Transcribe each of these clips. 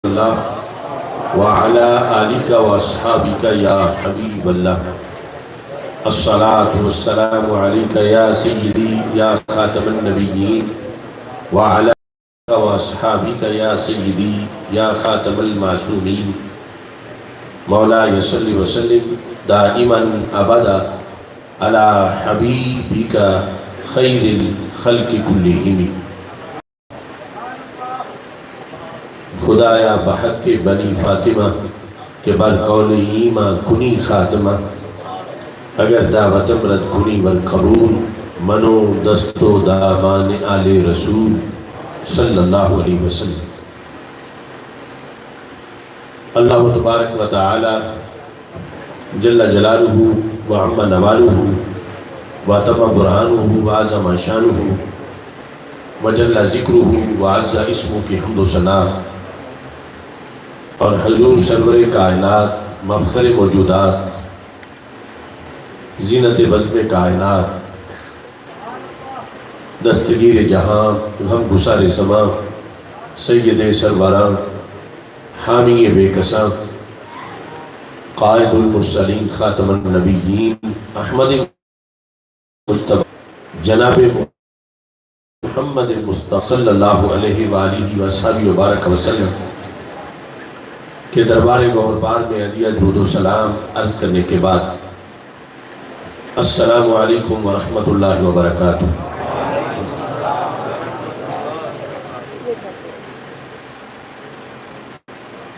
اللہ وعلى آلك واصحابك یا حبیب اللہ الصلاة والسلام علیک یا سیدی یا خاتم النبیین وعلى آلك واصحابك یا سیدی یا خاتم المعصومین مولاي صل وسلم دائما ابدا على حبیبك خیر الخلق کلہم خدایا بحق بنی فاطمہ کے بر قول ایمان کنی خاتمہ اگر دعوتم رد کنی بر قبول منو دستو دامان آل رسول صلی اللہ علیہ وسلم. اللہ تبارک و تعالی جل جلالہ وعم نوالہ وتم برہانہ وعظم شانہ وجل ذکرہ وعز اسمہ کی حمد و ثنا اور حضور سرور کائنات مفخر موجودات زینت بزم کائنات دستگیر جہاں غم گسار زماں سید سروراں حامی بے کساں قائد المرسلین خاتم النبیین احمد مجتبی جناب محمد مصطفی صلی اللہ علیہ وآلہ وصحبہ وبارک وسلم کہ دربار گہربار میں علیہ درود و سلام عرض کرنے کے بعد السلام علیکم ورحمۃ اللہ وبرکاتہ.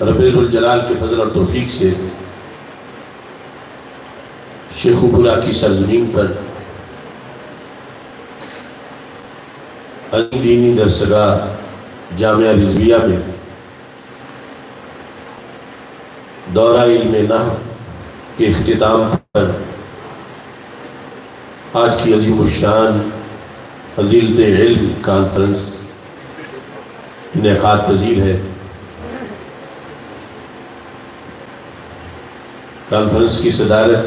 رب ذوالجلال کے فضل اور توفیق سے شیخ پورہ کی سرزمین پر عظیم دینی درسگاہ جامعہ رضویہ میں دورہ علم نحو کے اختتام پر آج کی عظیم الشان فضیلت علم کانفرنس انعقاد پذیر ہے. کانفرنس کی صدارت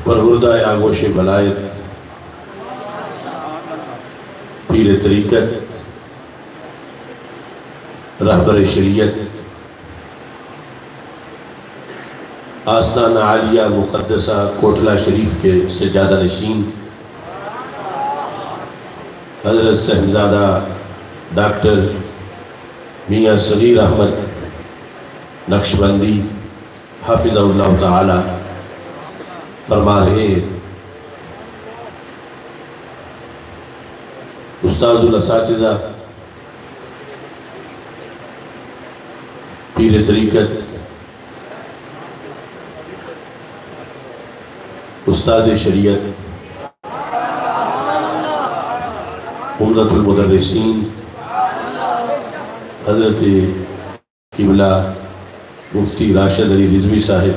پروردہ آغوش ولایت پیر طریقت رہبر شریعت آستانہ عالیہ مقدسہ کوٹلہ شریف کے سجادہ نشین حضرت صاحبزادہ ڈاکٹر میاں صغیر احمد نقشبندی حافظ اللہ تعالی فرما رہے استاذ الاساتذہ پیر طریقت استاذ شریعت عمدۃ المدرسین حضرت قبلہ مفتی راشد علی رضوی صاحب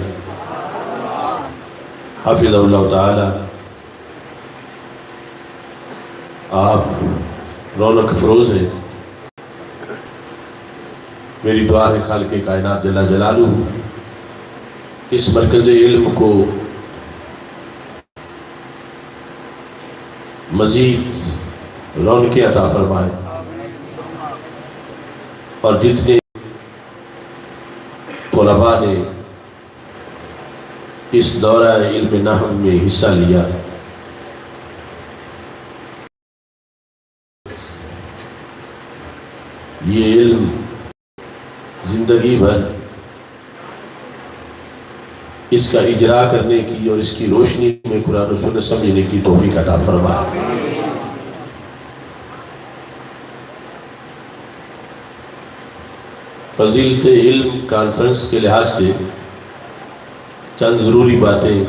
حافظ اللہ تعالی آپ رونق افروز ہیں. میری دعا ہے خالق کائنات جل جلالہ اس مرکز علم کو مزید رونقیں عطا فرمائے اور جتنے طلباء نے اس دورہ علم نحو میں حصہ لیا یہ علم زندگی بھر اس کا اجرا کرنے کی اور اس کی روشنی میں قرآن و سنت سمجھنے کی توفیق عطا فرمائے. فضیلت علم کانفرنس کے لحاظ سے چند ضروری باتیں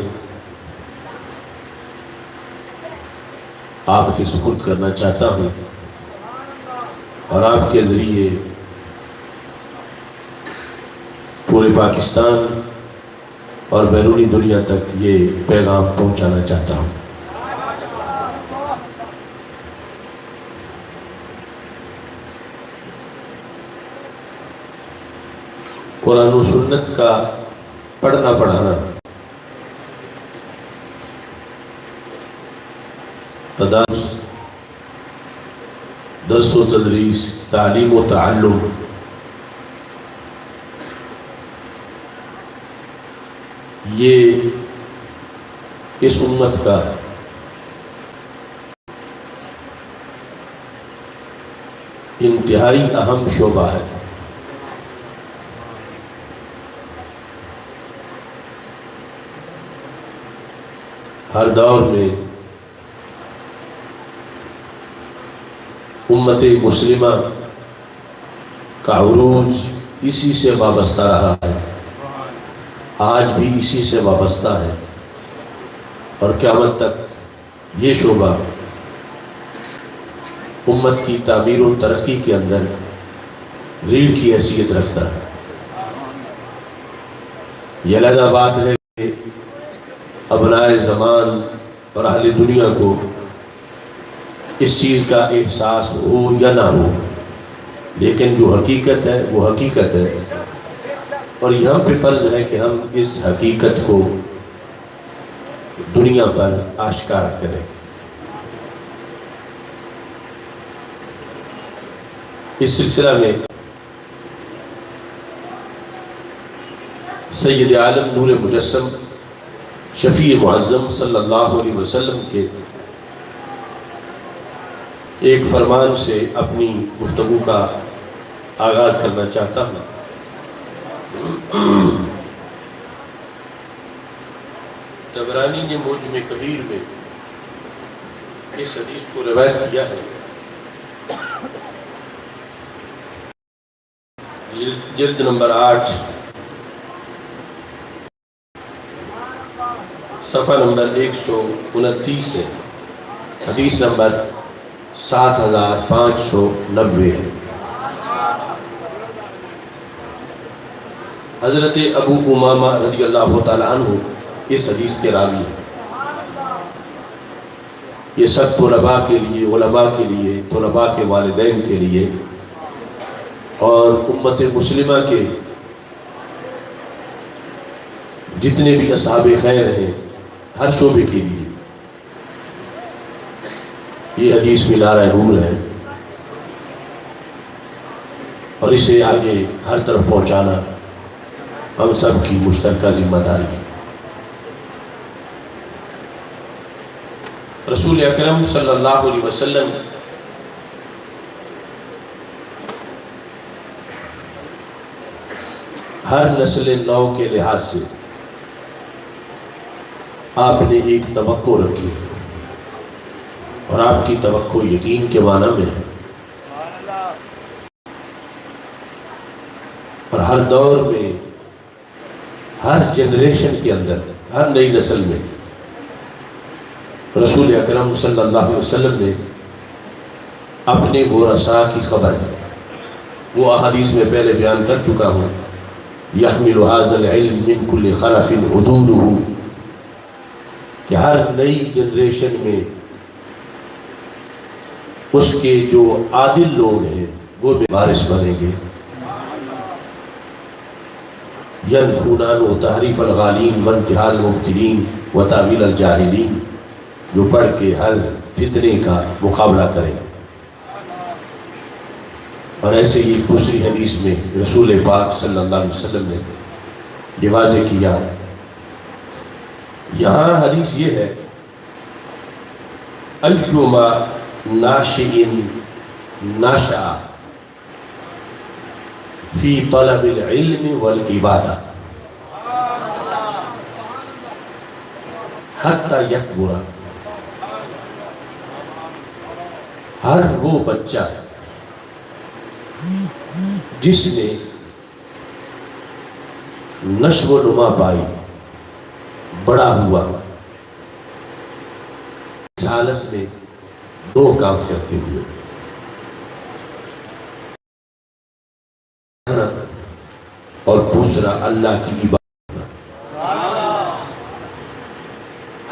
آپ کے سپرد کرنا چاہتا ہوں اور آپ کے ذریعے پورے پاکستان اور بیرونی دنیا تک یہ پیغام پہنچانا چاہتا ہوں. قرآن و سنت کا پڑھنا پڑھانا تدارس درس و تدریس، تعلیم و تعلم، یہ اس امت کا انتہائی اہم شعبہ ہے۔ ہر دور میں امت مسلمہ کا عروج اسی سے وابستہ رہا ہے، آج بھی اسی سے وابستہ ہے، اور قیامت تک یہ شعبہ امت کی تعمیر و ترقی کے اندر ریڑھ کی حیثیت رکھتا ہے۔ یہ علیحدہ بات ہے کہ ابنائے زمان اور اہل دنیا کو اس چیز کا احساس ہو یا نہ ہو، لیکن جو حقیقت ہے وہ حقیقت ہے، اور یہاں پہ فرض ہے کہ ہم اس حقیقت کو دنیا پر آشکار کریں۔ اس سلسلہ میں سید عالم نور مجسم شفیع معظم صلی اللہ علیہ وسلم کے ایک فرمان سے اپنی گفتگو کا آغاز کرنا چاہتا ہوں۔ طبرانی نے معجم کبیر میں اس حدیث کو روایت کیا ہے، جلد نمبر 8 صفحہ نمبر 129 سے حدیث نمبر 7590 ہے۔ حضرت ابو امامہ رضی اللہ تعالیٰ عنہ اس حدیث کے راوی ہیں۔ یہ سب طلباء کے لیے، علماء کے لیے، طلباء کے والدین کے لیے اور امت مسلمہ کے جتنے بھی اصحاب خیر ہیں، ہر شعبے کے لیے یہ حدیث مینار نور ہے، اور اسے آگے ہر طرف پہنچانا ہم سب کی مشترکہ ذمہ داری ہے۔ رسول اکرم صلی اللہ علیہ وسلم ہر نسل نو کے لحاظ سے آپ نے ایک توقع رکھی، اور آپ کی توقع یقین کے معنی میں ہے، اور ہر دور میں، ہر جنریشن کے اندر، ہر نئی نسل میں رسول اکرم صلی اللہ علیہ وسلم نے اپنے ورثاء کی خبر، وہ احادیث میں پہلے بیان کر چکا ہوں، یحمل هذا العلم من كل خلف حدوده، کہ ہر نئی جنریشن میں اس کے جو عادل لوگ ہیں وہ وارث بنیں گے۔ ینفونان و تحریف الغالین وانتحال المبتلین و تاویل الجاہلین، جو پڑھ کے ہر فتنے کا مقابلہ کریں۔ اور ایسے ہی دوسری حدیث میں رسول پاک صلی اللہ علیہ وسلم نے یہ واضح کیا۔ یہاں حدیث یہ ہے، ایما ناشئ نشأ فی طلب العلم والعبادہ حتی یکبر، ہر وہ بچہ جس نے نشو و نما پائی، بڑا ہوا، اس حالت میں دو کام کرتے ہوئے، اور دوسرا اللہ کی عبادت۔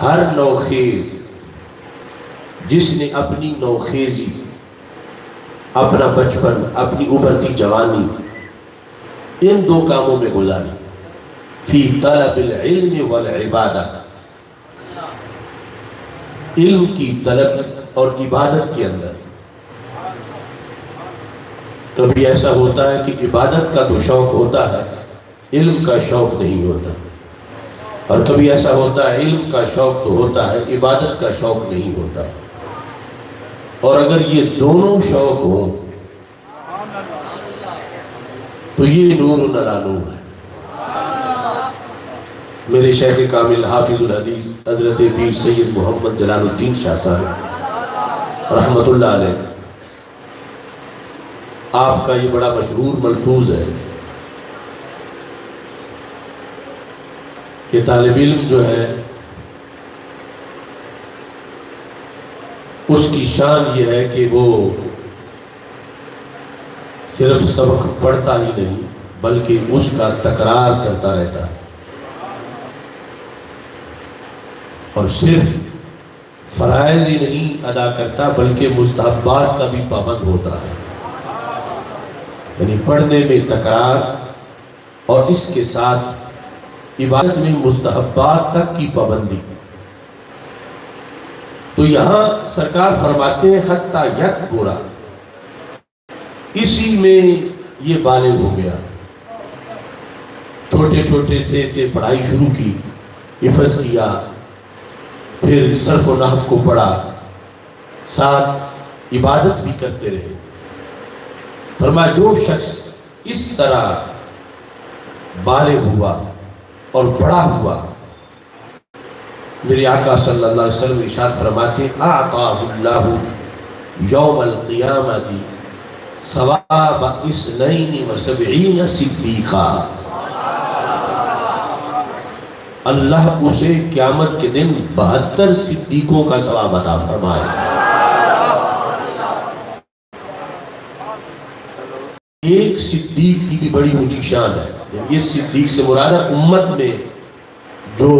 ہر نوخیز جس نے اپنی نوخیزی، اپنا بچپن، اپنی ابھرتی جوانی ان دو کاموں میں گزاری، فی طلب العلم والعبادہ، علم کی طلب اور عبادت کے اندر، کبھی ایسا ہوتا ہے کہ عبادت کا تو شوق ہوتا ہے، علم کا شوق نہیں ہوتا، اور کبھی ایسا ہوتا ہے علم کا شوق تو ہوتا ہے، عبادت کا شوق نہیں ہوتا۔ اور اگر یہ دونوں شوق ہوں تو یہ نور علی نور ہے۔ میرے شیخ کامل حافظ الحدیث حضرت پیر سید محمد جلال الدین شاہ صاحب رحمت اللہ علیہ، آپ کا یہ بڑا مشہور ملفوظ ہے کہ طالب علم جو ہے اس کی شان یہ ہے کہ وہ صرف سبق پڑھتا ہی نہیں بلکہ اس کا تکرار کرتا رہتا ہے، اور صرف فرائض ہی نہیں ادا کرتا بلکہ مستحبات کا بھی پابند ہوتا ہے، یعنی پڑھنے میں تکرار اور اس کے ساتھ عبادت میں مستحبات تک کی پابندی۔ تو یہاں سرکار فرماتے ہیں حتیٰ یک برا، اسی میں یہ بالغ ہو گیا۔ چھوٹے چھوٹے تھے پڑھائی شروع کی، حفظ کیا، پھر صرف و نحو کو پڑھا، ساتھ عبادت بھی کرتے رہے۔ فرمایا جو شخص اس طرح بالغ ہوا اور بڑا ہوا، میرے آقا صلی اللہ علیہ وسلم ارشاد فرماتے ہیں اعطاہ اللہ یوم القیامت ثواب 72 صدیقا، اللہ اسے قیامت کے دن 72 صدیقوں کا ثواب عطا فرمائے۔ ایک صدیق کی بھی بڑی اونچی شان ہے۔ یہ صدیق سے مراد ہے امت میں جو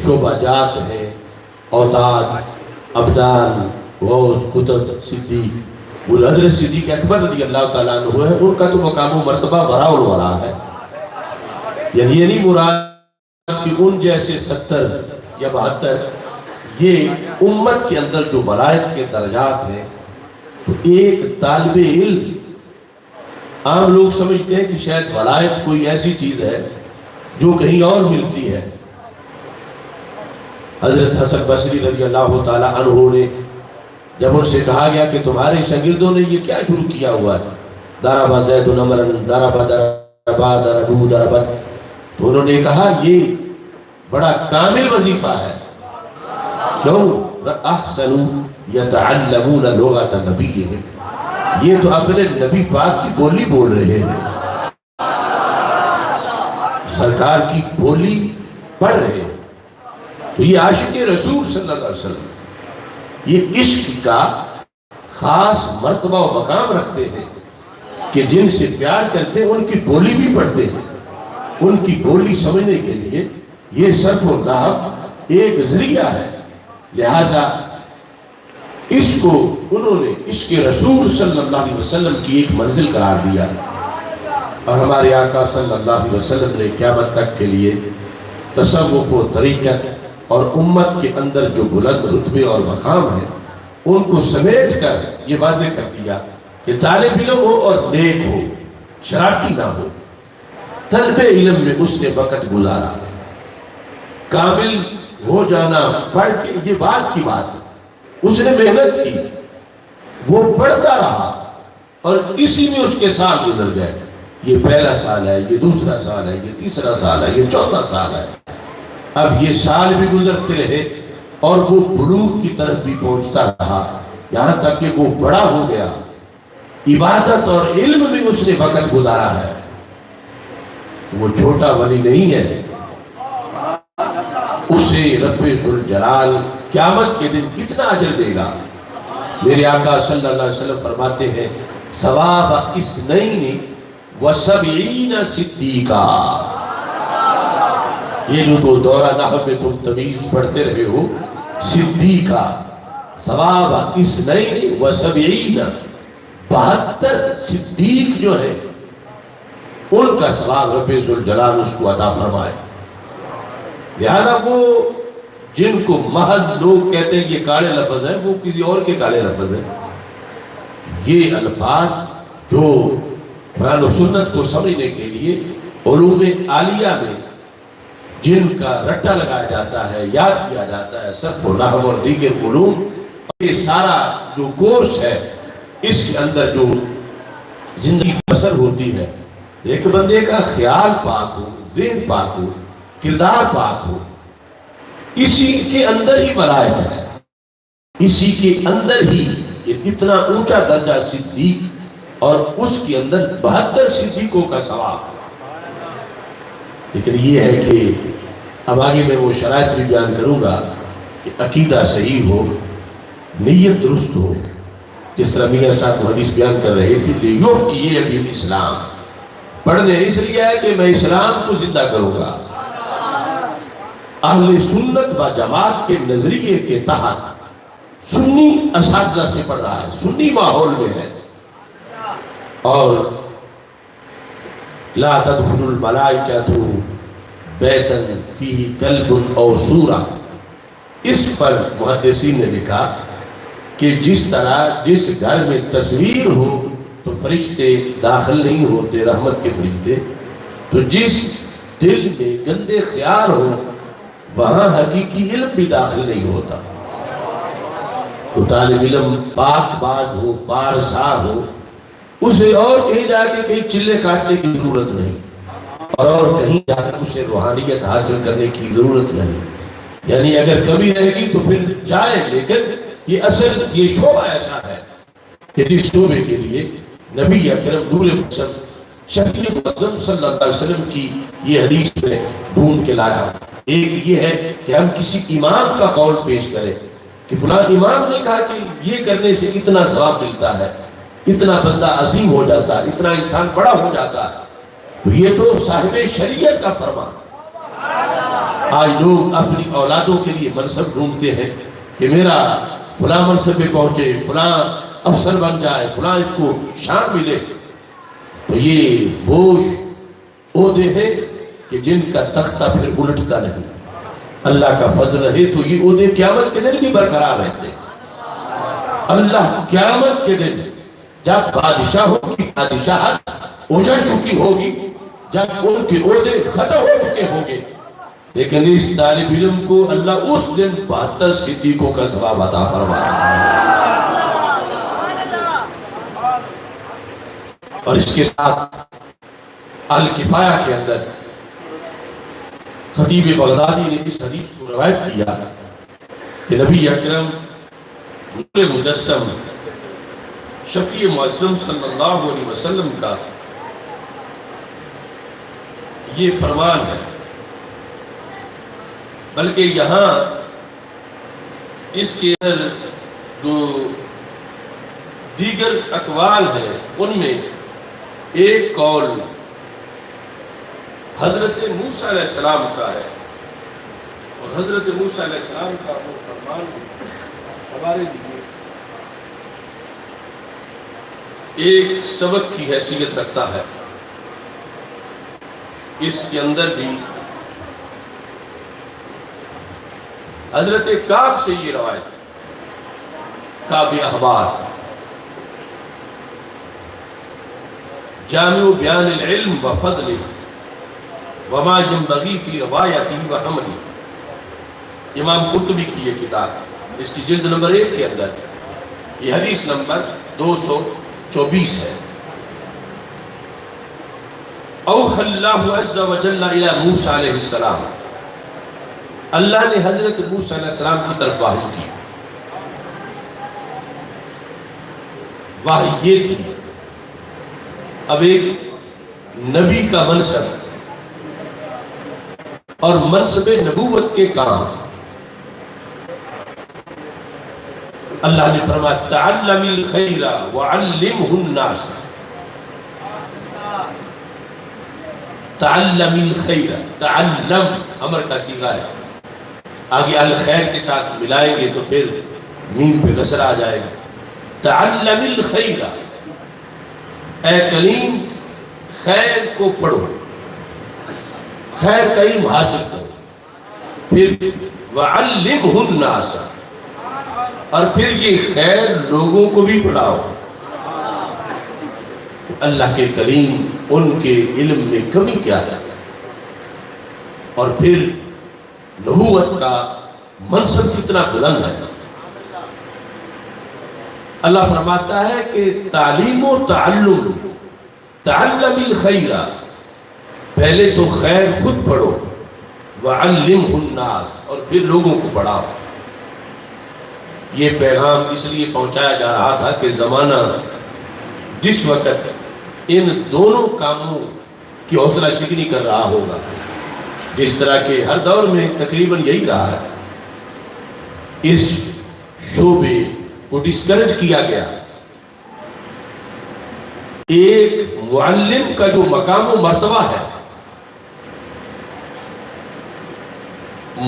شعبہ جات ہیں، اوتاد، ابدال، غوث، قطب، صدیق، وہ حضرت صدیق اکبر رضی اللہ تعالیٰ عنہ ہے، ان کا تو مقام و مرتبہ ورا الورا ہے، یعنی یہ نہیں مراد کہ ان جیسے 70 یا 72، یہ امت کے اندر جو ولایت کے درجات ہیں۔ تو ایک طالب علم، عام لوگ سمجھتے ہیں کہ شاید ولایت کوئی ایسی چیز ہے جو کہیں اور ملتی ہے۔ حضرت حسن بصری رضی اللہ تعالیٰ عنہ نے جب ان سے کہا گیا کہ تمہارے شاگردوں نے یہ کیا شروع کیا ہوا ہے، ضرب زید عمرا ضربوا ضربا، تو انہوں نے کہا یہ بڑا کامل وظیفہ ہے۔ کیوں؟ احسن یتعلمون لغت نبیہم، یہ تو اپنے نبی پاک کی بولی بول رہے ہیں، سرکار کی بولی پڑھ رہے ہیں۔ تو یہ عاشق رسول صلی اللہ علیہ وسلم یہ عشق کا خاص مرتبہ و مقام رکھتے ہیں کہ جن سے پیار کرتے ہیں ان کی بولی بھی پڑھتے ہیں۔ ان کی بولی سمجھنے کے لیے یہ صرف و نحو ایک ذریعہ ہے، لہذا اس کو انہوں نے عشق رسول صلی اللہ علیہ وسلم کی ایک منزل قرار دیا، اور ہمارے آقا صلی اللہ علیہ وسلم نے قیامت تک کے لیے تصوف و طریقت اور امت کے اندر جو بلند رتبے اور مقام ہیں ان کو سمیٹ کر یہ واضح کر دیا کہ طالب علم ہو اور نیک ہو، شرارتی نہ ہو، طلب علم میں اس نے وقت گزارا، کامل ہو جانا پڑھ کے یہ بات کی بات ہے، اس نے محنت کی، وہ پڑھتا رہا اور اسی میں اس کے سال گزر گئے۔ یہ پہلا سال ہے، یہ دوسرا سال ہے، یہ تیسرا سال ہے، یہ چوتھا سال ہے، اب یہ سال بھی گزرتے رہے اور وہ بلوغ کی طرف بھی پہنچتا رہا، یہاں تک کہ وہ بڑا ہو گیا، عبادت اور علم میں اس نے وقت گزارا ہے۔ وہ چھوٹا ولی نہیں ہے، اسے رب ذوالجلال قیامت کے دن کتنا اجر دے گا۔ میرے آقا صلی اللہ علیہ وسلم فرماتے ہیں ثواب 72 صدیقا، یہ جو تو دورہ نحو میں تم تمیز پڑھتے رہے ہو، صدیقہ ثواب 72 صدیق جو ہے ان کا ثواب رب ذوالجلال اس کو عطا فرمائے۔ لہذا وہ جن کو محض لوگ کہتے ہیں یہ کاڑے لفظ ہیں، وہ کسی اور کے کاڑے لفظ ہیں، یہ الفاظ جو قرآن و سنت کو سمجھنے کے لیے علوم عالیہ میں جن کا رٹا لگایا جاتا ہے، یاد کیا جاتا ہے، صرف و نحو اور دیگر علوم، یہ سارا جو کورس ہے اس کے اندر جو زندگی بسر ہوتی ہے، ایک بندے کا خیال پاک ہو، ذہن پاک ہو، کردار پاک ہو، اسی کے اندر ہی ولایت ہے، اسی کے اندر ہی اتنا اونچا درجہ صدیق اور اس کے اندر 72 صدیقوں کا ثواب۔ لیکن یہ ہے کہ اب آگے میں وہ شرائط بھی بیان کروں گا کہ عقیدہ صحیح ہو، نیت درست ہو، جس طرح میاں صاحب حدیث بیان کر رہے تھے کہ یہ ابھی اسلام پڑھنے اس لیے ہے کہ میں اسلام کو زندہ کروں گا، اہل سنت و جماعت کے نظریے کے تحت سنی اساتذہ سے پڑھ رہا ہے، سنی ماحول میں ہے، اور لا تدخل الملائکۃ بیتا فیہ کلب او سورہ، اس پر محدثین نے لکھا کہ جس طرح جس گھر میں تصویر ہو تو فرشتے داخل نہیں ہوتے، رحمت کے فرشتے، تو جس دل میں گندے خیال ہو وہاں حقیقی علم بھی داخل نہیں ہوتا۔ تو طالب علم پاک باز ہو، پارسا ہو، اسے اور کہیں جا کے کہیں چلے کاٹنے کی ضرورت نہیں، اور کہیں جا کر اسے روحانیت حاصل کرنے کی ضرورت نہیں، یعنی اگر کمی رہے گی تو پھر جائے، لیکن یہ اصل یہ شعبہ ایسا ہے کہ جس شعبے کے لیے نبی اکرم نور مقصد شفیع معظم صلی اللہ علیہ وسلم کی یہ حدیث میں ڈھونڈ کے لایا۔ ایک یہ ہے کہ ہم کسی امام کا قول پیش کریں کہ فلاں امام نے کہا کہ یہ کرنے سے اتنا ثواب ملتا ہے، اتنا بندہ عظیم ہو جاتا ہے، اتنا انسان بڑا ہو جاتا ہے، تو یہ تو صاحب شریعت کا فرمان۔ آج لوگ اپنی اولادوں کے لیے منصب ڈھونڈتے ہیں کہ میرا فلاں منصب پہ پہنچے، فلاں افسر بن جائے، فلاں اس کو شان ملے، تو یہ وہ عہدے ہیں کہ جن کا تختہ پھر الٹتا نہیں۔ اللہ کا فضل ہے تو یہ عہدے قیامت کے دن بھی برقرار رہتے ہیں۔ اللہ قیامت کے دن جب بادشاہوں کی بادشاہت اجڑ چکی ہوگی، جب ان کے عہدے ختم ہو چکے ہوں گے، لیکن اس طالب علم کو اللہ اس دن 72 صدیقوں کا ثواب عطا فرمائے۔ اور اس کے ساتھ الکفایہ کے اندر خطیب بغدادی نے اس حدیث کو روایت کیا کہ نبی اکرم نور مجسم شفیع معظم صلی اللہ علیہ وسلم کا یہ فرمان ہے، بلکہ یہاں اس کے اندر جو دیگر اقوال ہیں ان میں ایک قول حضرت موسیٰ علیہ السلام کا ہے، اور حضرت موسیٰ علیہ السلام کا وہ فرمان ہمارے لیے ایک سبق کی حیثیت رکھتا ہے۔ اس کے اندر بھی حضرت کعب سے یہ روایت، کعب احبار جامع بیان العلم و فضلہ وما ينبغي فی روایتہ و حملہ، امام قرطبی کی یہ کتاب، اس کی جلد نمبر 1 کے اندر یہ حدیث نمبر 224 ہے۔ اوحى اللہ عز و جل الی موسیٰ علیہ السلام، اللہ نے حضرت موسیٰ علیہ السلام کی طرف وحی کی۔ وحی یہ تھی، اب ایک نبی کا منصب اور منصب نبوت کے کام، اللہ نے فرمایا تعلم الخیر وعلمہ الناس، تعلم الخیر، تعلم امر کا صیغہ ہے، آگے الخیر کے ساتھ ملائیں گے تو پھر میم پہ کسر آ جائے گا۔ تعلم الخیر، اے کلیم خیر کو پڑھو، خیر کا علم حاصل کرو، پھر وعلمہ الناس، اور پھر یہ خیر لوگوں کو بھی پڑھاؤ۔ اللہ کے کلیم ان کے علم میں کمی کیا ہے، اور پھر نبوت کا منصب کتنا بلند ہے۔ اللہ فرماتا ہے کہ تعلیم و تعلم، تعلم الخیر، پہلے تو خیر خود پڑھو، وعلمہ الناس، اور پھر لوگوں کو پڑھاؤ۔ یہ پیغام اس لیے پہنچایا جا رہا تھا کہ زمانہ جس وقت ان دونوں کاموں کی حوصلہ شکنی کر رہا ہوگا، جس طرح کہ ہر دور میں تقریباً یہی رہا ہے، اس شعبے کو ڈسکریج کیا گیا۔ ایک معلم کا جو مقام و مرتبہ ہے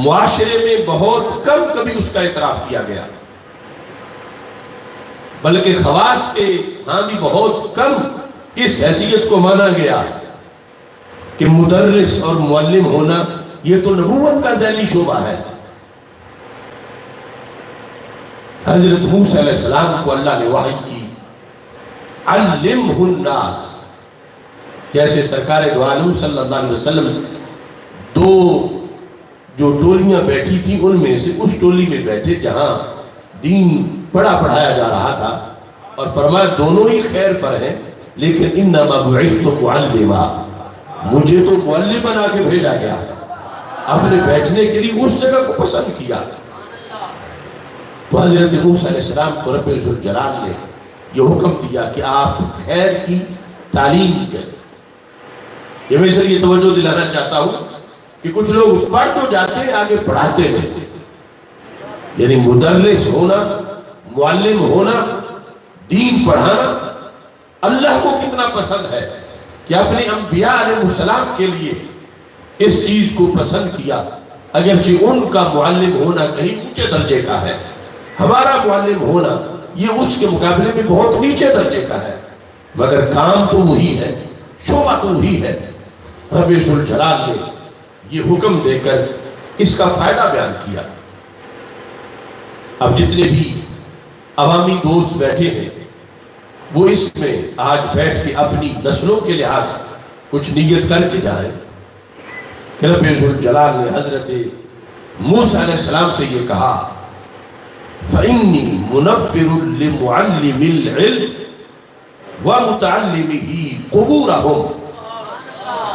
معاشرے میں بہت کم کبھی اس کا اعتراف کیا گیا، بلکہ خواص کے ہاں بھی بہت کم اس حیثیت کو مانا گیا کہ مدرس اور معلم ہونا یہ تو نبوت کا ذیلی شعبہ ہے۔ حضرت موسیٰ علیہ السلام کو اللہ نے وحی کی، علمہ الناس، جیسے سرکار دو عالم صلی اللہ علیہ وسلم دو جو ٹولیاں بیٹھی تھیں ان میں سے اس ٹولی میں بیٹھے جہاں دین پڑھایا جا رہا تھا، اور فرمایا دونوں ہی خیر پر ہیں، لیکن انما بعثت معلما، مجھے تو معلم بنا کے بھیجا گیا۔ اپنے بیٹھنے کے لیے اس جگہ کو پسند کیا۔ تو حضرت موسیٰ علیہ السلام کو رب ذوالجلال نے یہ حکم دیا کہ آپ خیر کی تعلیم کریں۔ یہ میں صرف یہ توجہ دلانا چاہتا ہوں کہ کچھ لوگ پڑھ تو جاتے ہیں، آگے پڑھاتے نہیں۔ یعنی مدرس ہونا، معلم ہونا، دین پڑھانا اللہ کو کتنا پسند ہے کہ اپنے انبیاء علیہ السلام کے لیے اس چیز کو پسند کیا، اگرچہ ان کا معلم ہونا کہیں اونچے درجے کا ہے، ہمارا معلم ہونا یہ اس کے مقابلے میں بہت نیچے درجے کا ہے، مگر کام تو وہی ہے، شعبہ تو وہی ہے۔ رب ذوالجلال نے یہ حکم دے کر اس کا فائدہ بیان کیا۔ اب جتنے بھی عوامی دوست بیٹھے ہیں وہ اس میں آج بیٹھ کے اپنی نسلوں کے لحاظ کچھ نیت کر کے جائیں کہ رب ذوالجلال نے حضرت موسیٰ علیہ السلام سے یہ کہا، فَإِنِّي مُنَفِّرٌ لِمُعَلِّمِ الْعِلْمِ وَمُتَعَلِّمِهِ قُبُورَهُمْ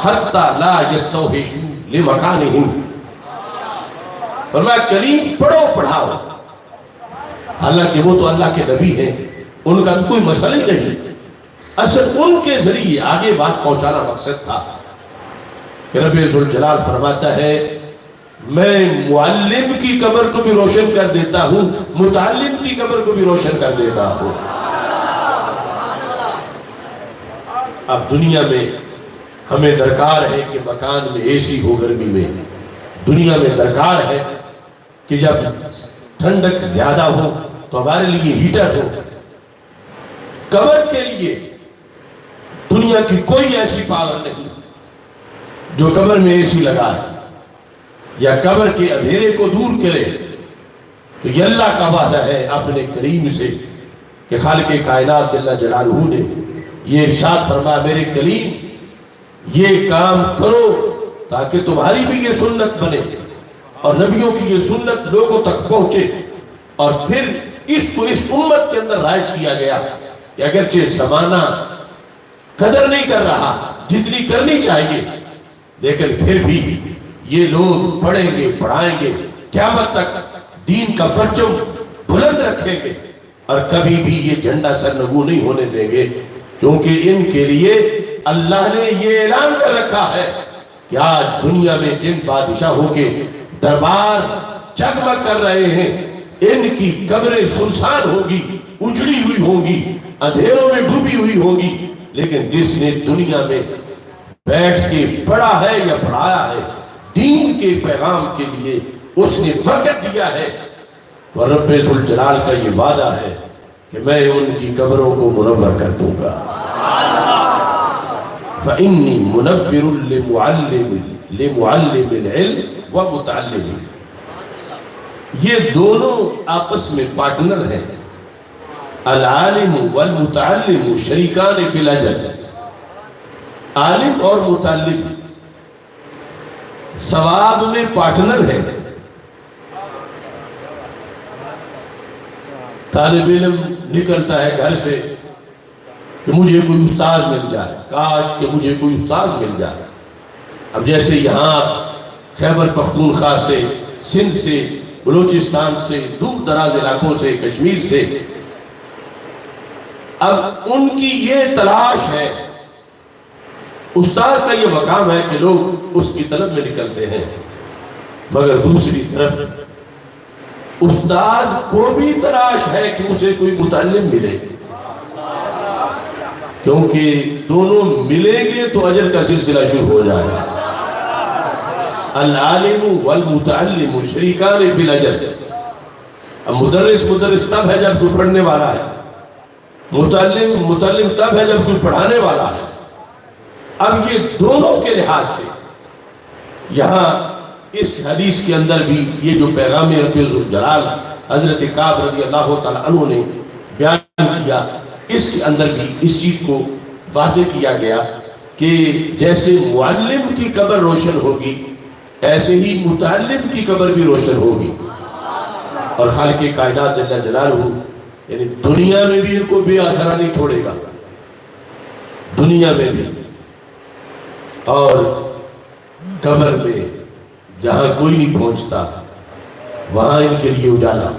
حَتَّى لَا يَسْتَوْحِشُوا لِمَكَانِهِمْ۔ فرمایا کریم پڑھو پڑھاؤ، حالانکہ وہ تو اللہ کے نبی ہیں، ان کا تو کوئی مسئلہ ہی نہیں، اصل ان کے ذریعے آگے بات پہنچانا مقصد تھا کہ رب ذوالجلال فرماتا ہے میں معلم کی قبر کو بھی روشن کر دیتا ہوں، متعلم کی قبر کو بھی روشن کر دیتا ہوں۔ اب دنیا میں ہمیں درکار ہے کہ مکان میں اے سی ہو، گرمی میں دنیا میں درکار ہے کہ جب ٹھنڈک زیادہ ہو تو ہمارے لیے ہیٹر ہو۔ قبر کے لیے دنیا کی کوئی ایسی پاور نہیں جو قبر میں اے سی لگائے یا قبر کے اندھیرے کو دور کرے۔ تو یہ اللہ کا وعدہ ہے اپنے کریم سے کہ خالق کائنات جل جلالہ نے یہ ارشاد فرمایا میرے کلیم یہ کام کرو تاکہ تمہاری بھی یہ سنت بنے اور نبیوں کی یہ سنت لوگوں تک پہنچے۔ اور پھر اس کو اس امت کے اندر رائج کیا گیا کہ اگرچہ زمانہ قدر نہیں کر رہا جتنی کرنی چاہیے، لیکن پھر بھی یہ لوگ پڑھیں گے پڑھائیں گے، قیامت تک دین کا پرچم بلند رکھیں گے اور کبھی بھی یہ جھنڈا سرنگوں نہیں ہونے دیں گے، کیونکہ ان کے لیے اللہ نے یہ اعلان کر رکھا ہے کہ آج دنیا میں جن بادشاہوں کے دربار جگمگ کر رہے ہیں ان کی قبریں سنسان ہوگی، اجڑی ہوئی ہوگی، اندھیروں میں ڈوبی ہوئی ہوگی، لیکن جس نے دنیا میں بیٹھ کے پڑھا ہے یا پڑھایا ہے دین کے پیغام کے لیے اس نے وقت دیا ہے، اور رب ذوالجلال کا یہ وعدہ ہے کہ میں ان کی قبروں کو منور کر دوں گا۔ فَإِنِّي مُنَفِّرٌ لِمُعَلِّمِ الْعِلْمِ وَمُتَعَلِّمِ۔ یہ دونوں آپس میں پارٹنر ہیں، العالم والمتعلم شریکان فی الاجر۔ عالم اور متعلم ثواب میں پارٹنر ہے. طالب علم نکلتا ہے گھر سے کہ مجھے کوئی استاد مل جائے، کاش کہ مجھے کوئی استاد مل جائے. اب جیسے یہاں خیبر پختونخوا سے، سندھ سے، بلوچستان سے، دور دراز علاقوں سے، کشمیر سے، اب ان کی یہ تلاش ہے، استاد کا یہ مقام ہے کہ لوگ اس کی طلب میں نکلتے ہیں. مگر دوسری طرف استاد کو بھی تلاش ہے کہ اسے کوئی متعلم ملے، کیونکہ دونوں ملیں گے تو اجر کا سلسلہ شروع ہو جائے گا. العالم والمتعلم شریکان فی الاجر. اب مدرس تب ہے جب کوئی پڑھنے والا ہے، متعلم تب ہے جب کوئی پڑھانے والا ہے. اب یہ دونوں کے لحاظ سے یہاں اس حدیث کے اندر بھی یہ جو پیغام رب ذوالجلال حضرت کعب رضی اللہ تعالیٰ عنہ نے بیان کیا، اس کے اندر بھی اس چیز کو واضح کیا گیا کہ جیسے معلم کی قبر روشن ہوگی ایسے ہی متعلم کی قبر بھی روشن ہوگی. اور خالق کائنات جل جلالہ یعنی دنیا میں بھی ان کو بے آسرا نہیں چھوڑے گا، دنیا میں بھی اور قبر میں جہاں کوئی نہیں پہنچتا وہاں ان کے لیے اجالا.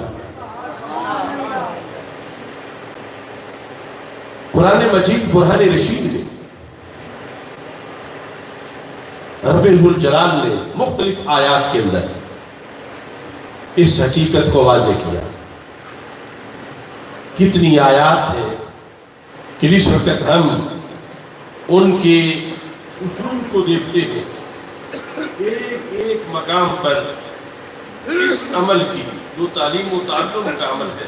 قرآن مجید برہان رشید نے، رب ذوالجلال نے مختلف آیات کے اندر اس حقیقت کو واضح کیا. کتنی آیات ہیں کہ جس وقت ہم ان کے اصول کو دیکھتے ہیں، ایک ایک مقام پر اس عمل کی جو تعلیم و تعلم کا عمل ہے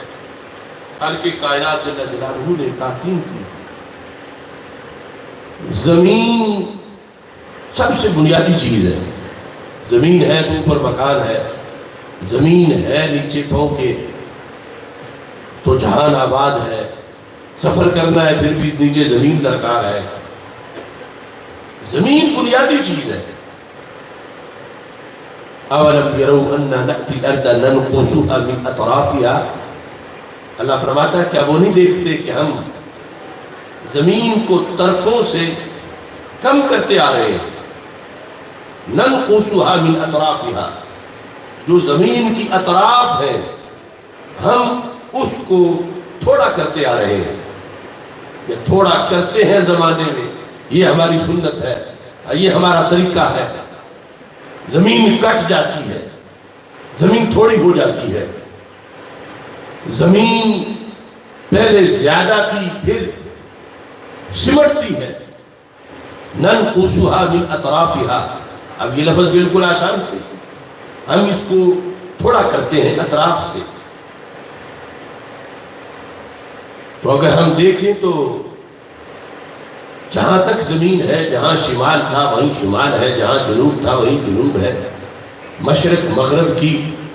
خالق کائنات جل جلالہ نے تاکید کی. زمین سب سے بنیادی چیز ہے. زمین ہے تو اوپر مکان ہے، زمین ہے نیچے پاؤں کے تو جہان آباد ہے. سفر کرنا ہے پھر بھی نیچے زمین درکار ہے. زمین بنیادی چیز ہے. اولم یروا انا نأتی الارض ننقصها من اطرافها. اللہ فرماتا ہے کیا وہ نہیں دیکھتے کہ ہم زمین کو طرفوں سے کم کرتے آ رہے ہیں. ننقصها من اطرافها، جو زمین کی اطراف ہیں ہم اس کو تھوڑا کرتے آ رہے ہیں، یا تھوڑا کرتے ہیں زمانے میں. یہ ہماری سنت ہے، یہ ہمارا طریقہ ہے. زمین کٹ جاتی ہے، زمین تھوڑی ہو جاتی ہے. زمین پہلے زیادہ تھی پھر سمٹتی ہے. ننقصها من اطرافها. اب یہ لفظ بالکل آسان سے ہم اس کو تھوڑا کرتے ہیں اطراف سے. تو اگر ہم دیکھیں تو جہاں تک زمین ہے، جہاں شمال تھا وہیں شمال ہے، جہاں جنوب تھا وہیں جنوب ہے. مشرق مغرب کی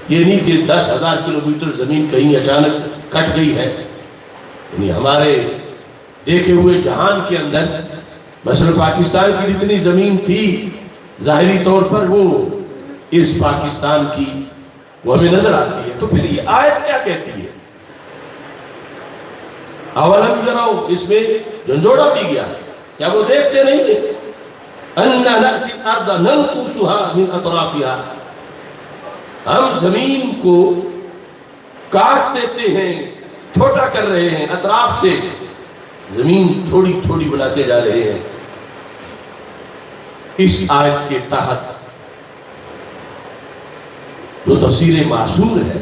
یہ نہیں کہ 10,000 کلومیٹر زمین کہیں اچانک کٹ گئی ہے. یعنی ہمارے دیکھے ہوئے جہان کے اندر مثلا پاکستان کی جتنی زمین تھی ظاہری طور پر وہ اس پاکستان کی وہ ہمیں نظر آتی ہے. تو پھر یہ آیت کیا کہتی ہے؟ اولم یروا، اس میں جھنجھوڑا بھی گیا. کیا وہ دیکھتے نہیں تھے؟ انا نأتی الارض ننقصها من اطرافها. ہم زمین کو کاٹ دیتے ہیں، چھوٹا کر رہے ہیں اطراف سے. زمین تھوڑی تھوڑی بناتے جا رہے ہیں. اس آیت کے تحت جو تفسیر معصور ہے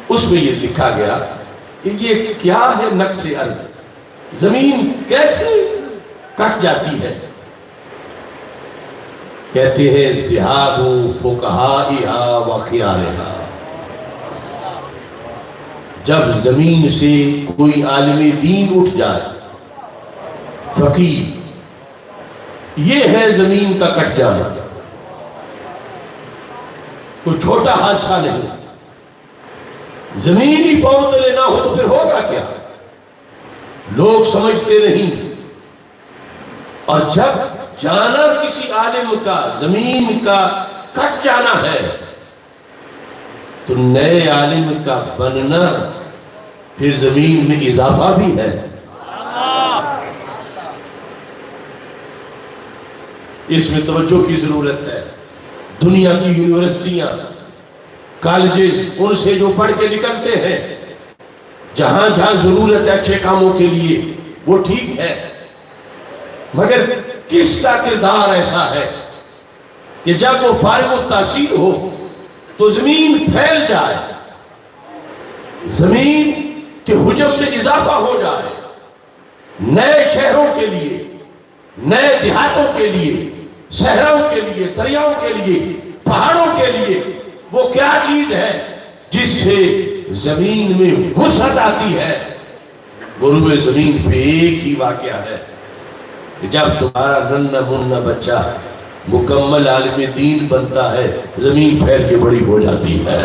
اس میں یہ لکھا گیا کہ یہ کیا ہے نقص ارض. زمین کیسے کٹ جاتی ہے؟ کہتے ہیں ذہاب فقہائها وخیارها. جب زمین سے کوئی عالم دین اٹھ جائے، فقیہ، یہ ہے زمین کا کٹ جانا. کوئی چھوٹا حادثہ نہیں. زمین ہی پاؤں تلے نہ ہو تو پھر ہوگا کیا؟ لوگ سمجھتے نہیں اور جب جانا کسی عالم کا زمین کا کٹ جانا ہے تو نئے عالم کا بننا پھر زمین میں اضافہ بھی ہے. اس میں توجہ کی ضرورت ہے. دنیا کی یونیورسٹیاں کالجز ان سے جو پڑھ کے نکلتے ہیں جہاں جہاں ضرورت ہے اچھے کاموں کے لیے وہ ٹھیک ہے، مگر کس کا کردار ایسا ہے کہ جب وہ فارغ التحصیل ہو تو زمین پھیل جائے، زمین کے حجم میں اضافہ ہو جائے، نئے شہروں کے لیے، نئے دیہاتوں کے لیے، صحراؤں کے لیے، دریاؤں کے لیے، پہاڑوں کے لیے وہ کیا چیز ہے جس سے زمین میں وسعت آتی ہے؟ غروب زمین پہ ایک ہی واقعہ ہے کہ جب تمہارا ننھا منھا بچہ مکمل عالم دین بنتا ہے زمین پھیل کے بڑی ہو جاتی ہے.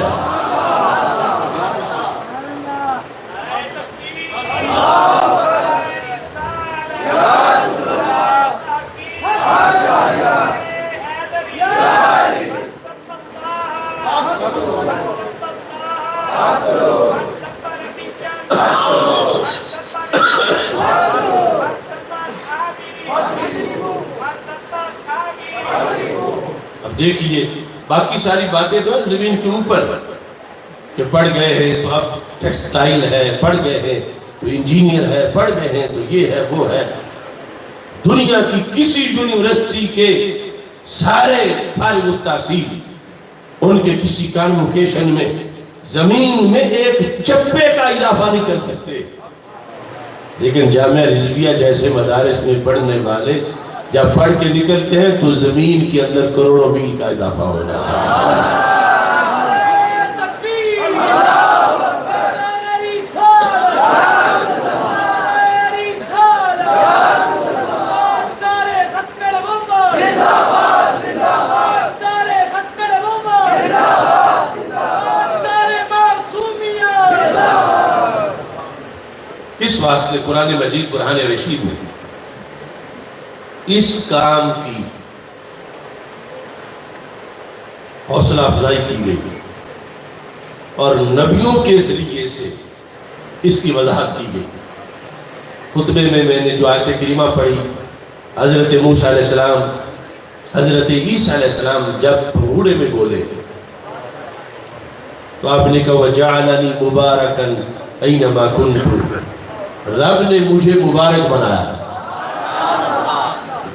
اب دیکھیے باقی ساری باتیں تو زمین کے اوپر کہ پڑھ گئے ہیں تو اب ٹیکسٹائل ہے، پڑھ گئے ہیں تو انجینئر ہے، پڑھ گئے ہیں تو یہ ہے وہ ہے. دنیا کی کسی یونیورسٹی کے سارے فارغ التحصیل ان کے کسی کانوکیشن میں زمین میں ایک چپے کا اضافہ نہیں کر سکتے، لیکن جامعہ رضویہ جیسے مدارس میں پڑھنے والے جب پڑھ کے نکلتے ہیں تو زمین کے اندر کروڑوں میل کا اضافہ ہو جاتا ہے. اس واسطے قرآن مجید برہان رشید میں اس کام کی حوصلہ افزائی کی گئی اور نبیوں کے ذریعے سے اس کی وضاحت کی گئی. خطبے میں نے جو آیت کریمہ پڑھی، حضرت موسیٰ علیہ السلام حضرت عیسیٰ علیہ السلام جب بھنگوڑے میں بولے تو آپ نے کہا وَجَعَلَنِي مُبَارَكًا أَيْنَمَا كُنْتُ، رب نے مجھے مبارک بنایا.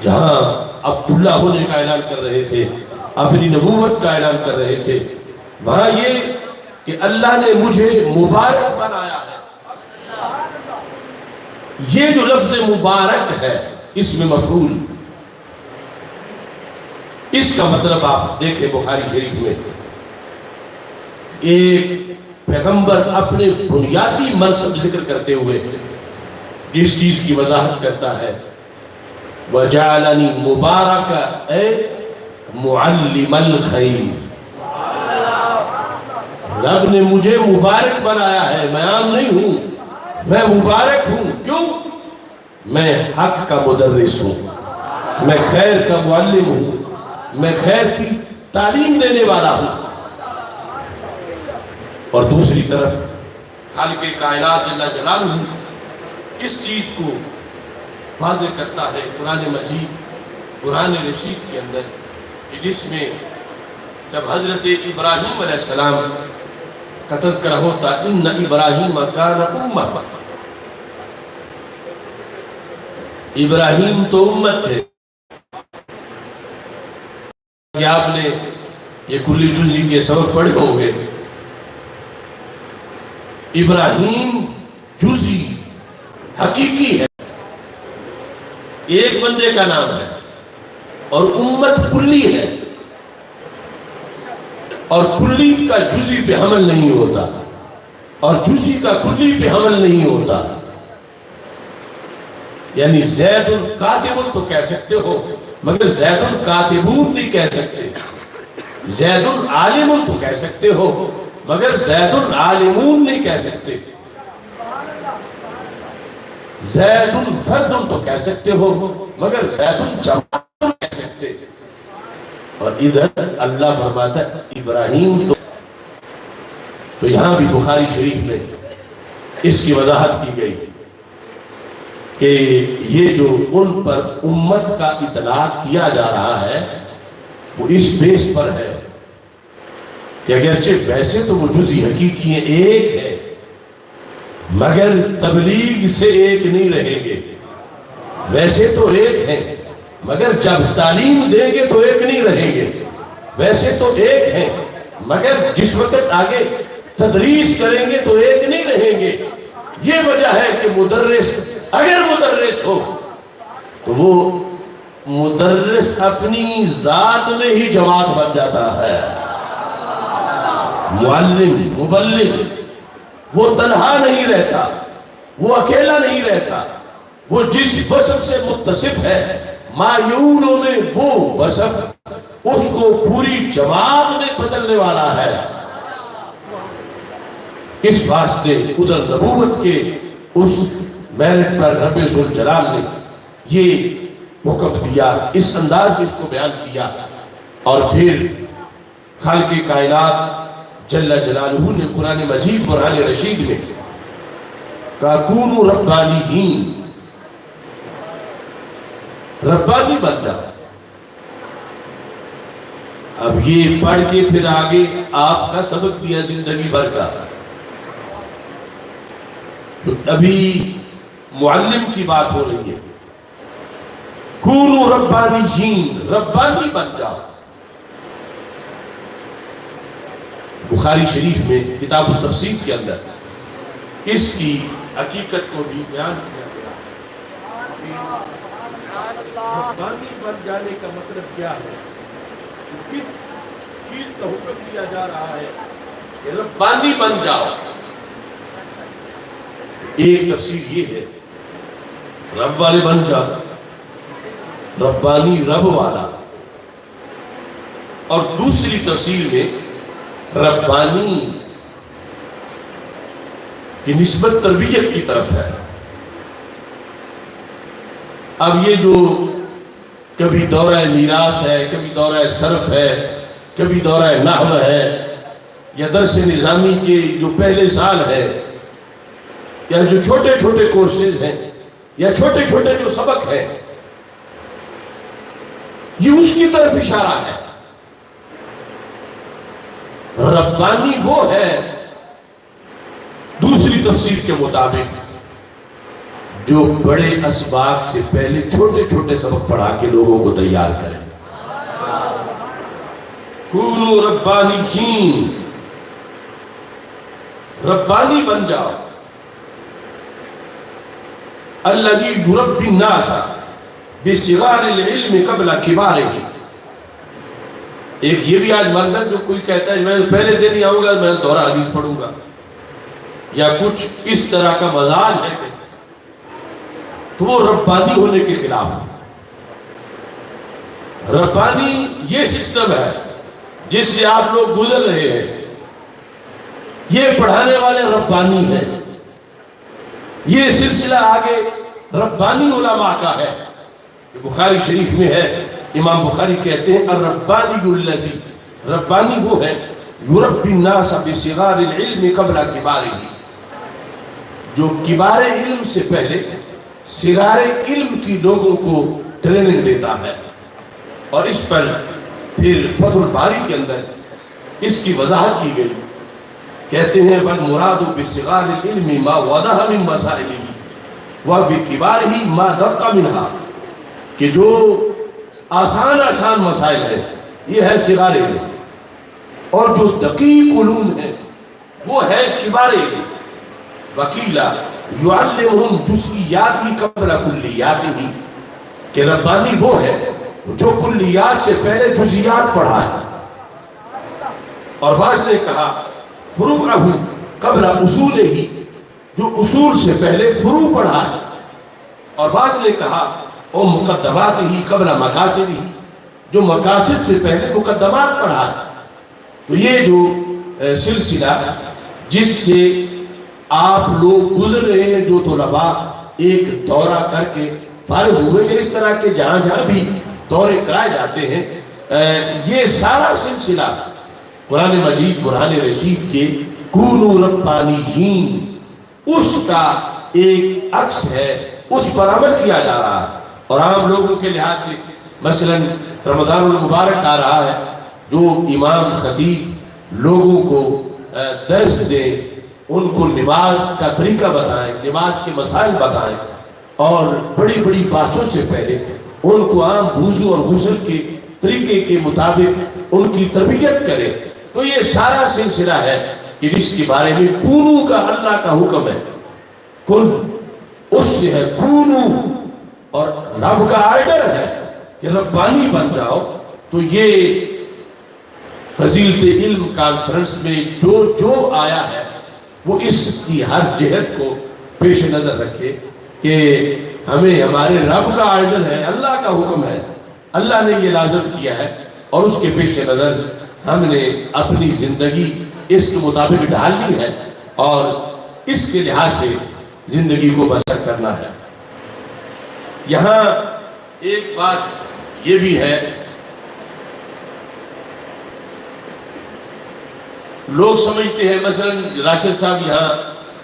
جہاں عبداللہ ہونے کا اعلان کر رہے تھے، اپنی نبوت کا اعلان کر رہے تھے، وہاں یہ کہ اللہ نے مجھے مبارک بنایا ہے. یہ جو لفظ مبارک ہے اس میں مفعول، اس کا مطلب آپ دیکھیں بخاری شریف میں ایک پیغمبر اپنے بنیادی منصب ذکر کرتے ہوئے جس چیز کی وضاحت کرتا ہے وَجَعَلَنِي مُبَارَكَ اے معلم الخیر، رب نے مجھے مبارک بنایا ہے، میں عام نہیں ہوں، میں مبارک ہوں. کیوں؟ میں حق کا مدرس ہوں، میں خیر کا معلم ہوں، میں خیر کی تعلیم دینے والا ہوں. اور دوسری طرف خالق کائنات جل جلالہ اس چیز کو واضح کرتا ہے قرآن مجید قرآن رشید کے اندر کہ جس میں جب حضرت ابراہیم علیہ السلام کا تذکرہ ہوتا ان ابراہیم کان امہ، ابراہیم تو امت ہے. کہ آپ نے یہ کلی جزئی کے سبق پڑھے ہوں گے. ابراہیم جزئی حقیقی ہے، ایک بندے کا نام ہے، اور امت کلی ہے، اور کلی کا جزئی پہ حمل نہیں ہوتا اور جزئی کا کلی پہ حمل نہیں ہوتا. یعنی زید الکاتب تو کہہ سکتے ہو مگر زید الکاتبون نہیں کہہ سکتے، زید العالم تو کہہ سکتے ہو مگر زید العالمون نہیں کہہ سکتے. زید فرد تو کہہ سکتے ہو مگر زید جماعت نہیں کہہ سکتے. اور ادھر اللہ فرماتا ہے ابراہیم تو یہاں بھی بخاری شریف میں اس کی وضاحت کی گئی کہ یہ جو ان پر امت کا اطلاق کیا جا رہا ہے وہ اس بیس پر ہے کہ اگرچہ ویسے تو وہ جزئی حقیقی ایک ہے مگر تبلیغ سے ایک نہیں رہیں گے. ویسے تو ایک ہیں مگر جب تعلیم دیں گے تو ایک نہیں رہیں گے. ویسے تو ایک ہیں مگر جس وقت آگے تدریس کریں گے تو ایک نہیں رہیں گے. یہ وجہ ہے کہ مدرس اگر مدرس ہو تو وہ مدرس اپنی ذات میں ہی جماعت بن جاتا ہے. معلم مبلغ وہ تنہا نہیں رہتا, وہ اکیلا نہیں رہتا, وہ جس وصف سے متصف ہے مایونوں میں وہ وصف اس کو پوری جماعت میں بدلنے والا ہے. اس واسطے ادھر نبوت کے اس میرٹ پر رب ذوالجلال نے یہ حکم دیا, اس انداز میں اس کو بیان کیا. اور پھر خالق کائنات جل جلالہ نے قرآن مجید قرآن رشید میں کہا کونوا ربانیین, ربانی بن جاؤ. اب یہ پڑھ کے پھر آگے آپ کا سبق دیا زندگی بھر کا. تو ابھی معلم کی بات ہو رہی ہے, کونوا ربانیین, ربانی بن جاؤ. بخاری شریف میں کتاب التفسیر کے اندر اس کی حقیقت کو بھی بیان کیا گیا. ربانی بن جانے کا مطلب کیا ہے, کس چیز کا حکم دیا جا رہا ہے کہ ربانی بن جاؤ. ایک تفسیر یہ ہے رب والے بن جاؤ, ربانی رب والا. اور دوسری تفسیر میں ربانی کی نسبت تربیت کی طرف ہے. اب یہ جو کبھی دورہ میراث ہے, کبھی دورہ صرف ہے, کبھی دورہ نحو ہے, یا درس نظامی کے جو پہلے سال ہے, یا جو چھوٹے چھوٹے کورسز ہیں, یا چھوٹے چھوٹے جو سبق ہیں, یہ اس کی طرف اشارہ ہے. ربانی وہ ہے دوسری تفسیر کے مطابق جو بڑے اسباق سے پہلے چھوٹے چھوٹے سبق پڑھا کے لوگوں کو تیار کریں. کونوا ربانیین, ربانی بن جاؤ. الذی یربی الناس بصغار العلم قبل کبارہ. ایک یہ بھی آج مقصد جو کوئی کہتا ہے میں پہلے دن ہی آؤں گا میں دورہ حدیث پڑھوں گا, یا کچھ اس طرح کا مزاج ہے, تو وہ ربانی ہونے کے خلاف ہے. ربانی یہ سسٹم ہے جس سے آپ لوگ گزر رہے ہیں, یہ پڑھانے والے ربانی ہیں. یہ سلسلہ آگے ربانی علماء کا ہے. بخاری شریف میں ہے, امام بخاری کہتے ہیں الربانی الذی, ربانی وہ ہے یربی الناس بصغار العلم قبل کبارہ, جو کبار علم سے پہلے صغار علم کی لوگوں کو ٹریننگ دیتا ہے. اور اس پر پھر فتح الباری کے اندر اس کی وضاحت کی گئی. کہتے ہیں والمراد بصغار العلم ما وضح من مسائلہ وبکبارہ ما دق منها, کہ جو آسان مسائل ہیں یہ ہے صغار علم, اور جو دقیق علوم ہیں وہ ہے کبار علم. وقیلا یعلمہم جزئیات قبل کلیات, کہ ربانی وہ ہے جو کلیات سے پہلے جزئیات پڑھا ہے. اور بعض نے کہا فروعہ قبل اصولہ, جو اصول سے پہلے فروع پڑھا ہے. اور بعض نے کہا او مقدمات ہی قبل مقاصد ہی, جو مقاصد سے پہلے مقدمات پڑھا ہے. تو یہ جو سلسلہ جس سے آپ لوگ گزر رہے ہیں, جو طلباء ایک دورہ کر کے فارغ ہوئے گے۔ اس طرح کے جہاں جہاں بھی دورے کرائے جاتے ہیں، یہ سارا سلسلہ قرآن مجید برہان رشید کے کونوا ربانیین اس کا ایک عکس ہے، اس پر عمل کیا جا رہا ہے۔ اور عام لوگوں کے لحاظ سے مثلا رمضان المبارک آ رہا ہے، جو امام خطیب لوگوں کو درس دے، ان کو نماز کا طریقہ بتائیں، نماز کے مسائل بتائیں، اور بڑی بڑی باتوں سے پہلے ان کو عام وضو اور غسل کے طریقے کے مطابق ان کی تربیت کرے، تو یہ سارا سلسلہ ہے کہ جس کے بارے میں کونو کا اللہ کا حکم ہے، کن اس سے ہے کونو، اور رب کا آرڈر ہے کہ ربانی بن جاؤ۔ تو یہ فضیلت علم کانفرنس میں جو آیا ہے وہ اس کی ہر جہت کو پیش نظر رکھے کہ ہمیں ہمارے رب کا آرڈر ہے، اللہ کا حکم ہے، اللہ نے یہ لازم کیا ہے، اور اس کے پیش نظر ہم نے اپنی زندگی اس کے مطابق ڈھالنی ہے اور اس کے لحاظ سے زندگی کو بسر کرنا ہے۔ یہاں ایک بات یہ بھی ہے، لوگ سمجھتے ہیں مثلا راشد صاحب یہاں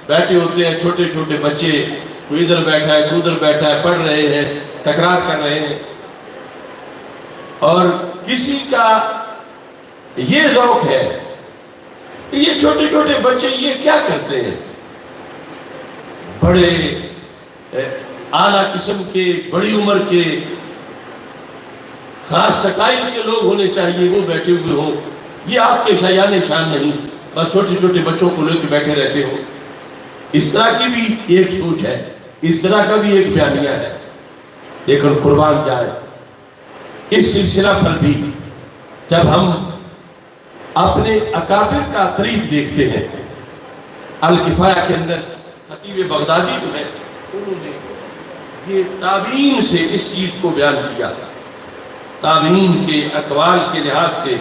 بیٹھے ہوتے ہیں، چھوٹے چھوٹے بچے، کوئی ادھر بیٹھا ہے کوئی ادھر بیٹھا ہے، پڑھ رہے ہیں، تکرار کر رہے ہیں، اور کسی کا یہ ذوق ہے کہ یہ چھوٹے چھوٹے بچے یہ کیا کرتے ہیں، بڑے اعلیٰ قسم کے، بڑی عمر کے، خاص شکائل کے لوگ ہونے چاہیے، وہ بیٹھے ہوئے ہوں، یہ آپ کے شایان شان نہیں، بس چھوٹے چھوٹے بچوں کو لے کے بیٹھے رہتے ہو۔ اس طرح کی بھی ایک سوچ ہے، اس طرح کا بھی ایک بیانیہ ہے، لیکن قربان جائے اس سلسلہ پر بھی جب ہم اپنے اکابر کا طریق دیکھتے ہیں، الکفایہ کے اندر خطیب بغدادی جو ہے انہوں نے یہ تابعین سے اس چیز کو بیان کیا، تابعین کے اقوال کے لحاظ سے،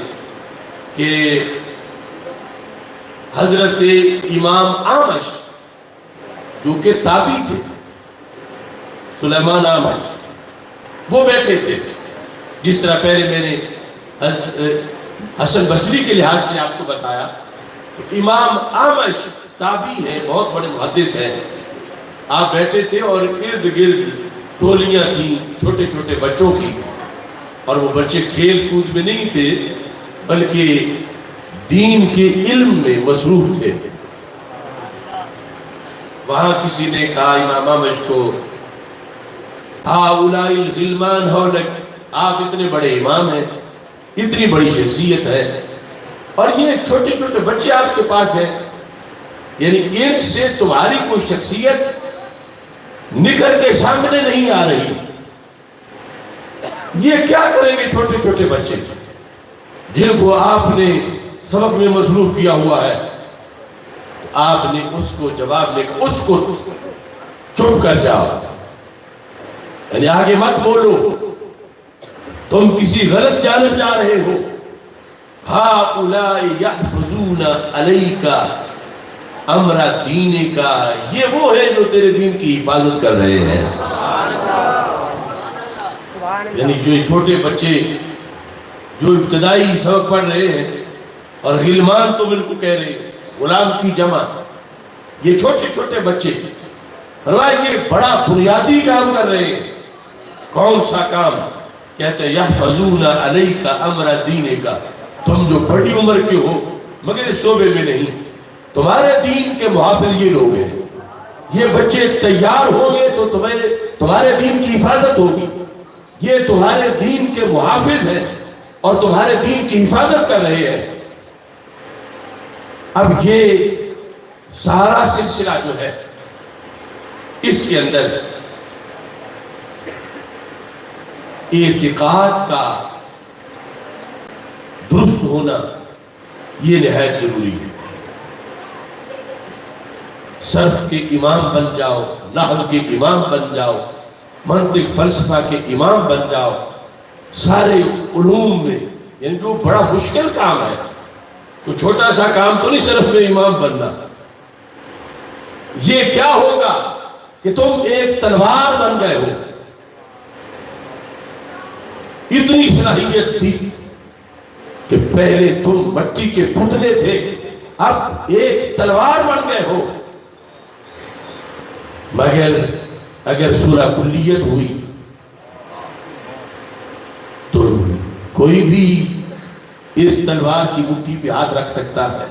کہ حضرت امام اعمش جو کہ تابعی تھے، سلیمان اعمش، وہ بیٹھے تھے، جس طرح پہلے میں نے حسن بصری کے لحاظ سے آپ کو بتایا، امام اعمش تابعی ہیں، بہت بڑے محدث ہیں، آپ بیٹھے تھے اور ارد گرد ٹولیاں تھیں چھوٹے چھوٹے بچوں کی، اور وہ بچے کھیل کود میں نہیں تھے بلکہ دین کے علم میں مصروف تھے۔ وہاں کسی نے کہا امام اعمش کو، ہؤلاء الغلمان حولک، آپ اتنے بڑے امام ہیں، اتنی بڑی شخصیت ہے، اور یہ چھوٹے چھوٹے بچے آپ کے پاس ہیں، یعنی ان سے تمہاری کوئی شخصیت نکل کے سامنے نہیں آ رہی، یہ کیا کریں گے چھوٹے چھوٹے بچے جن کو آپ نے سبق میں مصروف کیا ہوا ہے؟ آپ نے اس کو جواب دے کر اس کو چپ کر جاؤ، یعنی آگے مت بولو، تم کسی غلط جانب جا رہے ہو۔ ہؤلاء یحفظون علیک امر دینک، یہ وہ ہے جو تیرے دین کی حفاظت کر رہے ہیں۔ یعنی جو چھوٹے بچے جو ابتدائی سبق پڑھ رہے ہیں، اور غلمان تو بالکل کہہ رہے ہیں، غلام کی جمع، یہ چھوٹے چھوٹے بچے، فرمایا یہ بڑا بنیادی کام کر رہے ہیں۔ کون سا کام؟ کہتے ہیں یحفظون علیک امر دینک، تم جو بڑی عمر کے ہو مگر اس شعبے میں نہیں، تمہارے دین کے محافظ یہ لوگ ہیں، یہ بچے تیار ہوں گے تو تمہارے دین کی حفاظت ہوگی، یہ تمہارے دین کے محافظ ہیں اور تمہارے دین کی حفاظت کر رہے ہیں۔ اب یہ سارا سلسلہ جو ہے اس کے اندر اعتقاد کا درست ہونا یہ نہایت ضروری ہے۔ صرف کے امام بن جاؤ، نحو کے امام بن جاؤ، منطق فلسفہ کے امام بن جاؤ، سارے علوم میں، یعنی جو بڑا مشکل کام ہے، تو چھوٹا سا کام تو نہیں صرف میں امام بننا۔ یہ کیا ہوگا کہ تم ایک تلوار بن گئے ہو. اتنی صلاحیت تھی کہ پہلے تم مٹی کے پتلے تھے، اب ایک تلوار بن گئے ہو. مگر اگر سورہ کلیت ہوئی تو کوئی بھی اس تلوار کی مٹھی پہ ہاتھ رکھ سکتا ہے.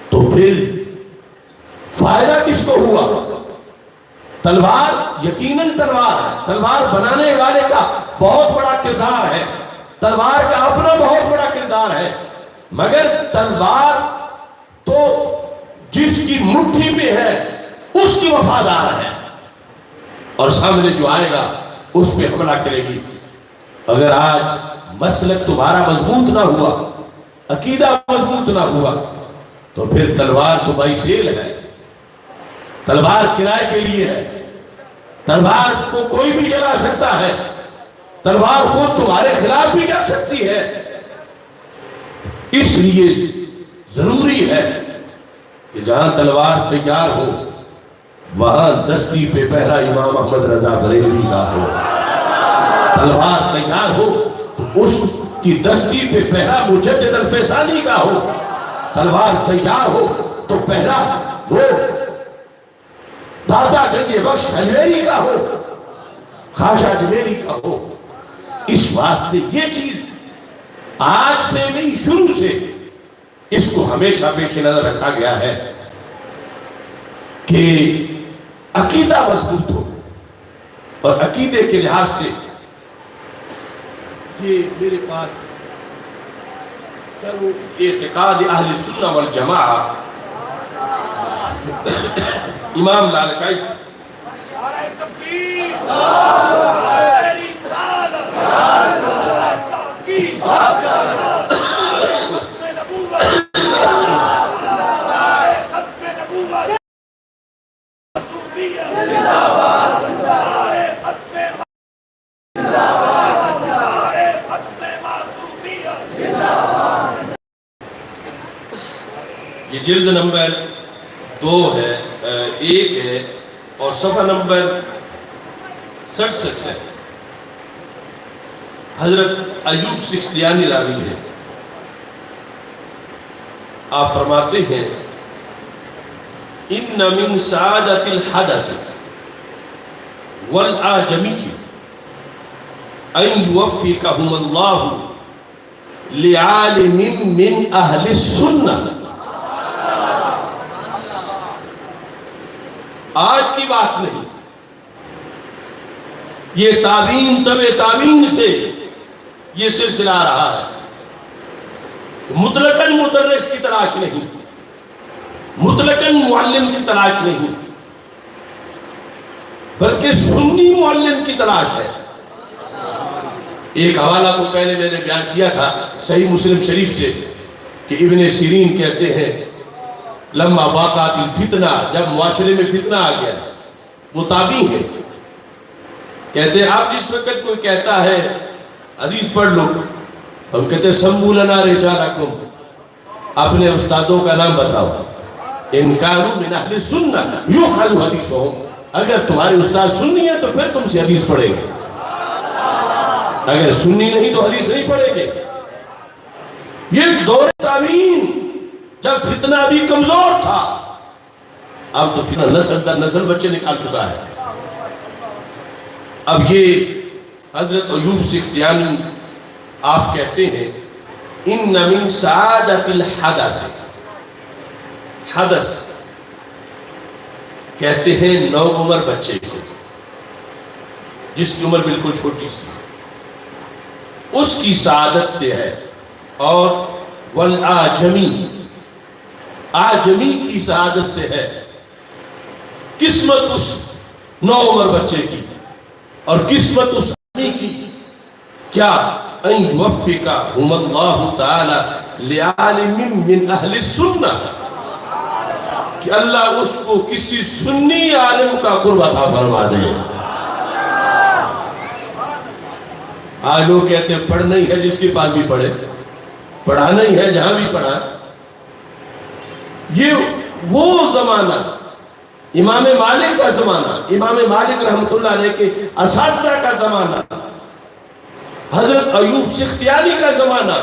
تو پھر فائدہ کس کو ہوا؟ تلوار یقیناً تلوار ہے، تلوار بنانے والے کا بہت بڑا کردار ہے، تلوار کا اپنا بہت بڑا کردار ہے. مگر تلوار تو جس کی مٹھی پہ ہے اس کی وفادار ہے، اور سامنے جو آئے گا اس پہ حملہ کرے گی. اگر آج مسلک تمہارا مضبوط نہ ہوا، عقیدہ مضبوط نہ ہوا، تو پھر تلوار تو بائی سیل ہے، تلوار کرائے کے لیے ہے. تلوار کو کوئی بھی چلا سکتا ہے، تلوار خود تمہارے خلاف بھی جا سکتی ہے. اس لیے ضروری ہے کہ جہاں تلوار تیار ہو وہاں دستی پہ پہرا امام احمد رضا بریلوی کا ہو. تلوار تیار ہو تو اس کی دستی پہ پہرا مجدد الفیصانی کا ہو. تلوار تیار ہو تو پہرا وہ دادا گنج بخش اجمیری کا ہو، خواجہ اجمیری کا ہو. اس واسطے یہ چیز آج سے نہیں، شروع سے اس کو ہمیشہ پیش نظر رکھا گیا ہے کہ عقیدہ مضبوط ہو. اور عقیدے کے لحاظ سے یہ میرے پاس سر اعتقاد اہل سنہ والجماعہ امام لالکائی یہ جلد نمبر 2 ہے، 1 ہے، اور صفحہ نمبر 67 ہے. حضرت ایوب سختیانی راوی ہے. آپ فرماتے ہیں ان من سعادت الحدث والآجمی ان یوفقہم اللہ لعالم من اہل السنہ. آج کی بات نہیں، یہ تابعین تبع تابعین سے یہ سلسلہ آ رہا ہے. مطلقاً مدرس کی تلاش نہیں، مطلقاً معلم کی تلاش نہیں، بلکہ سنی معلم کی تلاش ہے. ایک حوالہ کو پہلے میں نے بیان کیا تھا صحیح مسلم شریف سے کہ ابن سیرین کہتے ہیں لما واقعات الفتنہ، جب معاشرے میں فتنہ آ گیا، وہ تابعی ہے، کہتے ہیں آپ جس وقت کوئی کہتا ہے حدیث پڑھ لو، ہم کہتے ہیں سمو لنا رجالکم، اپنے استادوں کا نام بتاؤ. ان کانوا من اہل السنہ یؤخذ حدیثہم، اگر تمہارے استاد سنی ہے تو پھر تم سے حدیث پڑھیں گے، اگر سنی نہیں تو حدیث نہیں پڑھیں گے. یہ دور تابعین جب فتنہ بھی کمزور تھا، اب تو فتنہ نسل در نسل بچے نکال چکا ہے. اب یہ حضرت ایوب سختیانی آپ کہتے ہیں ان من سعادت الحدث، حدث کہتے ہیں نو عمر بچے کو، جس کی عمر بالکل چھوٹی سی، اس کی سعادت سے ہے. اور والآجمی، آجمی کی سعادت سے ہے. قسمت اس نو عمر بچے کی اور قسمت اس آدمی کی کیا؟ ان یوفقہم اللہ تعالی لعالم من اہل السنہ، کہ اللہ اس کو کسی سنی عالم کا قرب عطا فرما دے. آج لوگ کہتے ہیں پڑھنا ہی ہے جس کے پاس بھی پڑھے، پڑھانا ہی ہے جہاں بھی پڑھا. یہ وہ زمانہ امام مالک کا زمانہ، امام مالک رحمۃ اللہ علیہ کے اساتذہ کا زمانہ، حضرت ایوب سختیانی کا زمانہ،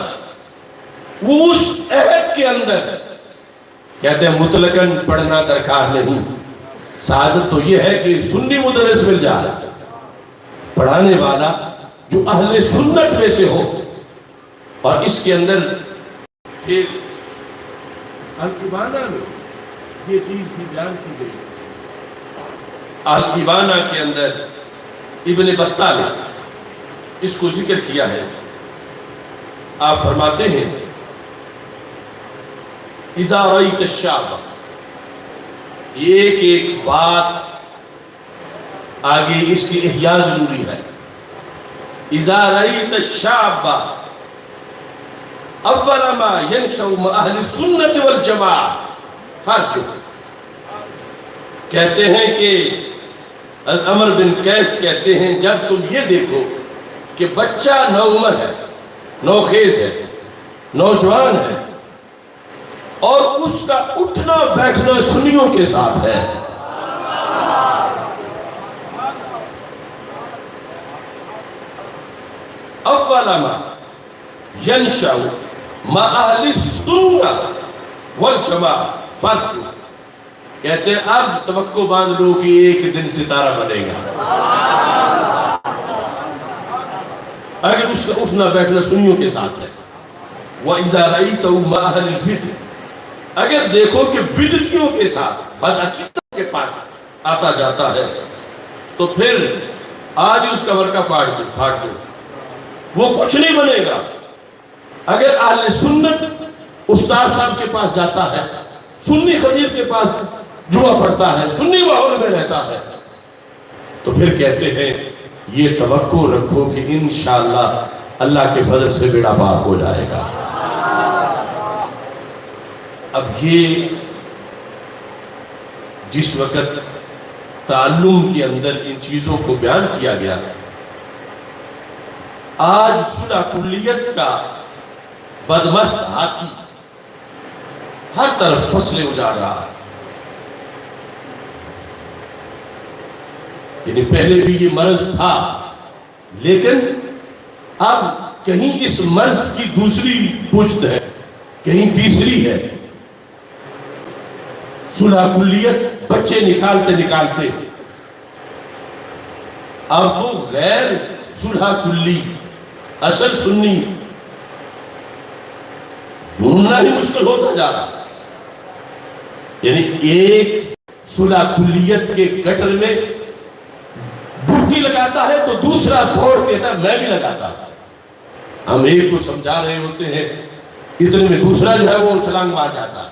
وہ اس عہد کے اندر کہتے ہیں مطلقاً پڑھنا درکار نہیں، سعادت تو یہ ہے کہ سنی مدرس مل جائے، پڑھانے والا جو اہل سنت میں سے ہو۔ اور اس کے اندر پھر الابانہ میں یہ چیز بھی بیان کی گئی، الابانہ کے اندر ابن بطال نے اس کو ذکر کیا ہے۔ آپ فرماتے ہیں اذا رأیت الشعب، ایک ایک بات آگے اس کی احیاء ضروری ہے۔ اذا رأیت الشعب اول ما ينشأ مع اہل السنت والجماعہ فارجو، کہتے ہیں کہ عمر بن قیس کہتے ہیں جب تم یہ دیکھو کہ بچہ نوعمر ہے، نوخیز ہے، نوجوان ہے، اور اس کا اٹھنا بیٹھنا سنیوں کے ساتھ ہے، اول ما ينشأ مع اہل السنت والجماعہ فارجو، کہتے ہیں اب توقع باندھ لو کہ ایک دن ستارہ بنے گا اگر اس کا اٹھنا بیٹھنا سنیوں کے ساتھ ہے۔ وَإِذَا رَأَيْتَهُ مَعَ أَهْلِ الْبِدْعِ، اگر دیکھو کہ بدعتیوں کے ساتھ، بدعقیدتوں کے پاس آتا جاتا ہے تو پھر آج اس کا ورقہ پھاڑ دو، وہ کچھ نہیں بنے گا۔ اگر اہل سنت استاد صاحب کے پاس جاتا ہے، سنی خطیب کے پاس جمعہ پڑھتا ہے، سنی ماحول میں رہتا ہے، تو پھر کہتے ہیں یہ توقع رکھو کہ انشاءاللہ اللہ کے فضل سے بیڑا پار ہو جائے گا۔ اب یہ جس وقت تعلم کے اندر ان چیزوں کو بیان کیا گیا، آج صلح کلیت کا بدمست ہاتھی ہر طرف فصلیں اجاڑ رہا ہے۔ یعنی پہلے بھی یہ مرض تھا، لیکن اب کہیں اس مرض کی دوسری پشت ہے، کہیں تیسری ہے۔ صلح کلیت بچے نکالتے اب تو غیر صلح کلی اصل سنی ڈھونڈنا ہی مشکل ہوتا جا رہا۔ یعنی ایک صلح کلیت کے گٹر میں ڈبکی لگاتا ہے تو دوسرا دوڑ کہتا ہے میں بھی لگاتا ہوں۔ ہم ایک کو سمجھا رہے ہوتے ہیں، اتنے میں دوسرا جو ہے وہ چھلانگ مار جاتا ہے،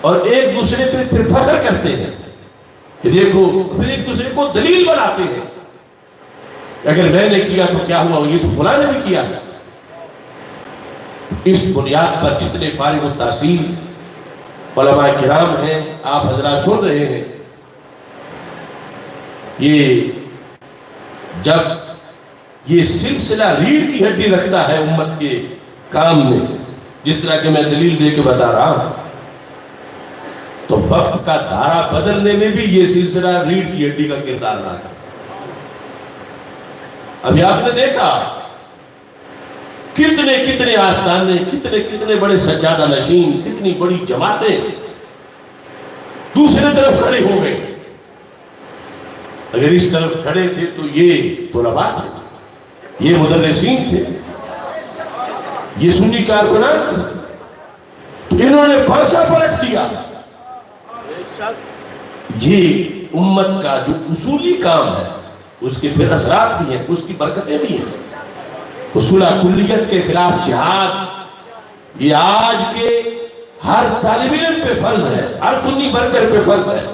اور ایک دوسرے پہ پھر فخر کرتے ہیں کہ دیکھو، پھر ایک دوسرے کو دلیل بناتے ہیں، اگر میں نے کیا تو کیا ہوا، یہ تو فلاں نے بھی کیا۔ اس بنیاد پر جتنے فارغ التحصیل علماء کرام ہیں، آپ حضرات سن رہے ہیں، یہ جب یہ سلسلہ ریڑھ کی ہڈی رکھتا ہے امت کے کام میں، جس طرح کہ میں دلیل دے کے بتا رہا ہوں، تو وقت کا دھارا بدلنے میں بھی یہ سلسلہ ریڑھ کی ہڈی کا کردار ادا کرتا ہے۔ ابھی آپ نے دیکھا کتنے آستانے، کتنے بڑے سجادہ نشین، کتنی بڑی جماعتیں دوسرے طرف کھڑے ہو گئے۔ اگر اس طرف کھڑے تھے تو یہ طلباء تھے، یہ مدرسین تھے، یہ سنی کارکنان تھے، تو انہوں نے پرسہ پلٹ دیا۔ یہ امت کا جو اصولی کام ہے، اس کے پھر اثرات بھی ہیں، اس کی برکتیں بھی ہیں۔ صلح کلیت کے خلاف جہاد یہ آج کے ہر طالب علم پہ فرض ہے، ہر سنی ورکر پہ فرض ہے،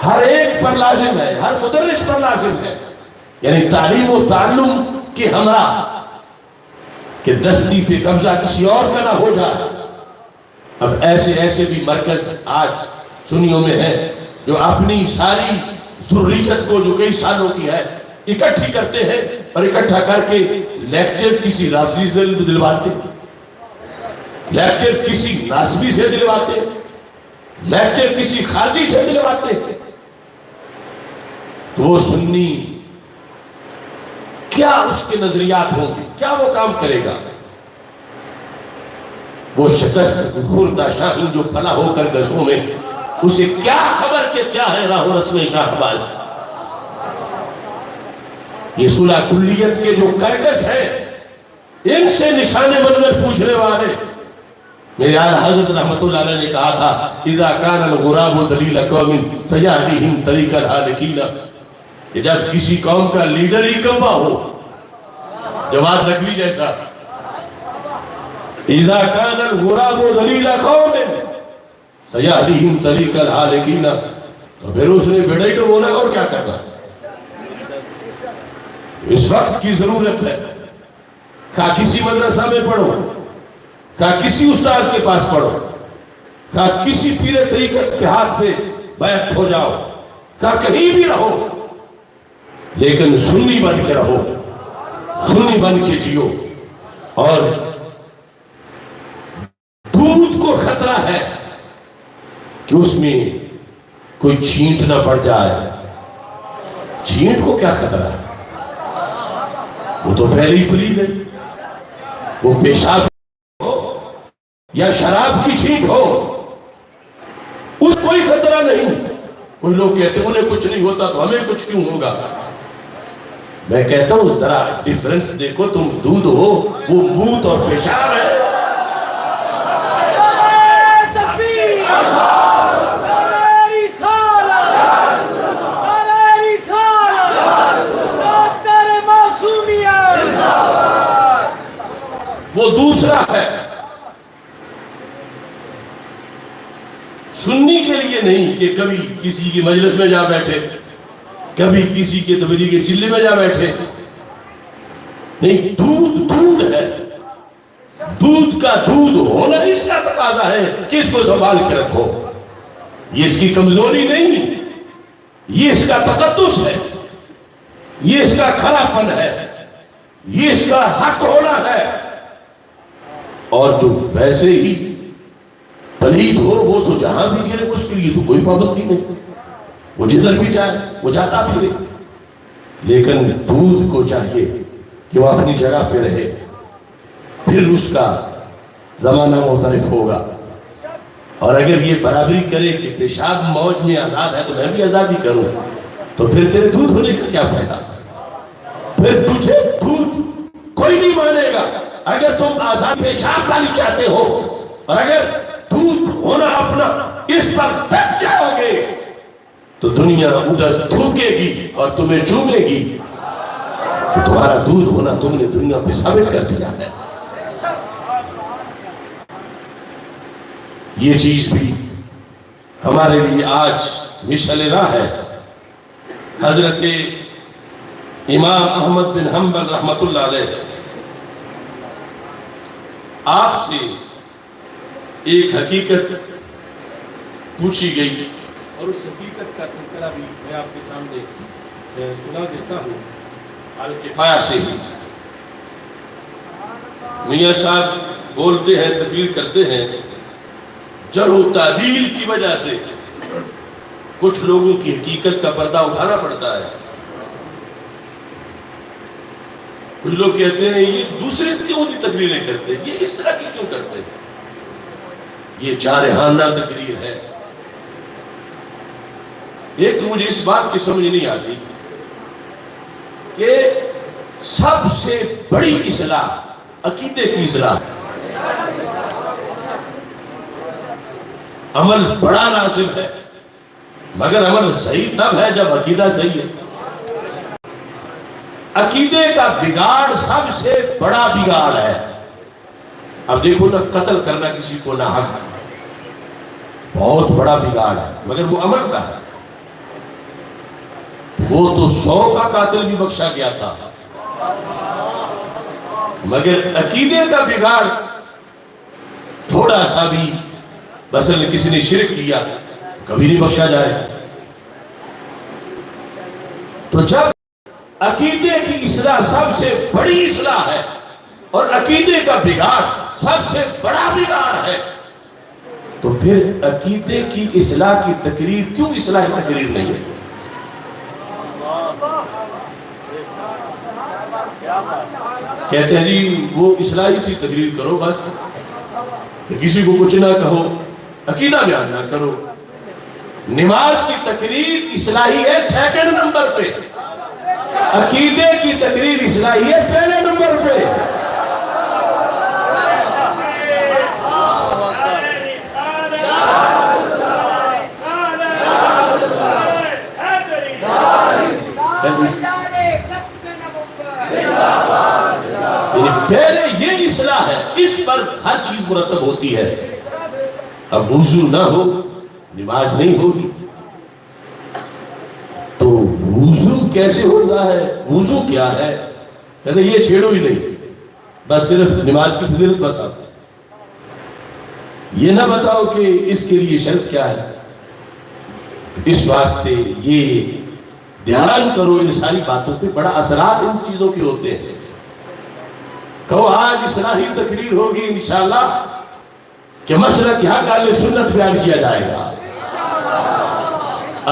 ہر ایک پر لازم ہے، ہر مدرس پر لازم ہے۔ یعنی تعلیم و تعلم کے ہمراہ کہ دستی پہ قبضہ کسی اور کا نہ ہو جائے۔ اب ایسے بھی مرکز آج سنیوں میں ہے جو اپنی ساری ذریت کو جو کئی سالوں کی ہے اکٹھی کرتے ہیں، اور اکٹھا کر کے لیکچر کسی رافضی سے دلواتے، لیکچر کسی ناسبی سے دلواتے، لیکچر کسی خارجی سے دلواتے ہیں تو وہ سنی کیا اس کے نظریات ہوں گے، کیا وہ کام کرے گا؟ وہ شکست خوردہ شاہین جو پھلا ہو کر گزوں میں، اسے کیا خبر کہ کیا ہے راہ و رسم شاہباز؟ یہ صلح کلیت کے جو کاغذ ہیں، ان سے نشان منظر پوچھنے والے، میرے آل حضرت رحمت اللہ علیہ نے کہا تھا اذا کان الغراب دلیل قوم سیہدیہم طریق الحالکین، کہ جب کسی قوم کا لیڈر ہی کمبا ہو، جواد نقوی جیسا، اذا کان الغراب دلیل قوم سیہدیہم طریق الحالکین، تو پھر اس نے بیڑا ہی تو بولا اور کیا کرنا؟ اس وقت کی ضرورت ہے، کہا کسی مدرسہ میں پڑھو، کہا کسی استاد کے پاس پڑھو، کہا کسی پیر طریقت کے ہاتھ پہ بیعت ہو جاؤ، کہا کہیں بھی رہو لیکن سنی بن کے رہو، سنی بن کے جیو۔ اور دودھ کو خطرہ ہے کہ اس میں کوئی چھینٹ نہ پڑ جائے، چھینٹ کو کیا خطرہ ہے؟ وہ تو پہلے ہی پلید ہے، وہ پیشاب یا شراب کی چھینٹ ہو، اس کوئی خطرہ نہیں۔ کوئی لوگ کہتے ہیں انہیں کچھ نہیں ہوتا تو ہمیں کچھ کیوں ہوگا؟ میں کہتا ہوں ذرا ڈیفرنس دیکھو، تم دودھ ہو، وہ موت اور پیشاب ہے۔ وہ دوسرا ہے، سنی کے لیے نہیں کہ کبھی کسی کی مجلس میں جا بیٹھے، کبھی کسی کے تبلیغ کے چلے میں جا بیٹھے، نہیں، دودھ دودھ ہے، دودھ کا دودھ ہونا اس کا تقاضا ہے کہ اس کو سنبھال کے رکھو۔ یہ اس کی کمزوری نہیں، یہ اس کا تقدس ہے، یہ اس کا کھڑا پن ہے، یہ اس کا حق ہونا ہے۔ اور جو ویسے ہی پلید ہو وہ تو جہاں بھی گرے اس کے لیے تو کوئی پابندی نہیں، وہ جدھر بھی جائے وہ جاتا پھرے، لیکن دودھ کو چاہیے کہ وہ اپنی جگہ پہ رہے، پھر اس کا زمانہ مختلف ہوگا۔ اور اگر یہ برابری کرے کہ پیشاب موج میں آزاد ہے تو میں بھی آزادی کروں، تو پھر تیرے دودھ ہونے کا کیا فائدہ؟ پھر تجھے دودھ کوئی نہیں مانے گا۔ اگر تم آزاد پیشاب پانی چاہتے ہو اور اگر دودھ ہونا اپنا اس پر ڈٹ جاؤ گے تو دنیا ادھر تھوکے گی اور تمہیں چومے گی کہ تمہارا دودھ ہونا تم نے دنیا پہ ثابت کر دیا ہے۔ یہ چیز بھی ہمارے لیے آج مشعل راہ ہے۔ حضرت امام احمد بن حنبل رحمت اللہ علیہ، آپ سے ایک حقیقت پوچھی گئی اور اس حقیقت کا تذکرہ بھی میں آپ کے سامنے سنا دیتا ہوں الکفایہ سے۔ میاں صاحب بولتے ہیں، تقریر کرتے ہیں، جرح و تعدیل کی وجہ سے کچھ لوگوں کی حقیقت کا پردہ اٹھانا پڑتا ہے۔ کچھ لوگ کہتے ہیں یہ دوسرے کیوں کی تقریریں کرتے ہیں، یہ اس طرح کی کیوں کرتے ہیں؟ یہ جارحانہ تقریر ہے۔ ایک تو مجھے اس بات کی سمجھ نہیں آتی کہ سب سے بڑی اصلاح عقیدے کی اصلاح، عمل بڑا لازم ہے، مگر عمل صحیح تب ہے جب عقیدہ صحیح ہے۔ عقیدے کا بگاڑ سب سے بڑا بگاڑ ہے۔ اب دیکھو نا، قتل کرنا کسی کو ناحق بہت بڑا بگاڑ ہے، مگر وہ عمل کا ہے۔ وہ تو 100 کا قاتل بھی بخشا گیا تھا، مگر عقیدے کا بگاڑ تھوڑا سا بھی، مثلا کسی نے شرک کیا کبھی نہیں بخشا جائے۔ تو جب عقیدے کی اصلاح سب سے بڑی اصلاح ہے اور عقیدے کا بگاڑ سب سے بڑا بگاڑ ہے، تو پھر عقیدے کی اصلاح کی تقریر کیوں اصلاح تقریر نہیں ہے؟ کہتے ہیں جی وہ اصلاحی سی تقریر کرو بس، کسی کو کچھ نہ کہو، عقیدہ بیان نہ کرو۔ نماز کی تقریر اصلاحی ہے سیکنڈ نمبر پہ، عقیدے کی تقریر اصلاحی ہے پہلے نمبر پہ۔ پہلے یہ اصلاح ہے، اس پر ہر چیز مرتب ہوتی ہے۔ اب وضو نہ ہو نماز نہیں ہوگی، تو وضو کیسے ہوتا ہے؟ وضو کیا ہے؟ کہتے یہ چھیڑو ہی نہیں، بس صرف نماز کی فضیلت بتاؤ، یہ نہ بتاؤ کہ اس کے لیے شرط کیا ہے۔ اس واسطے یہ دھیان کرو، ان ساری باتوں پہ بڑا اثرات ان چیزوں کے ہوتے ہیں۔ کہو آج اصلاحی تقریر ہوگی انشاءاللہ کہ مسلک حق اہل سنت بیان کیا جائے گا،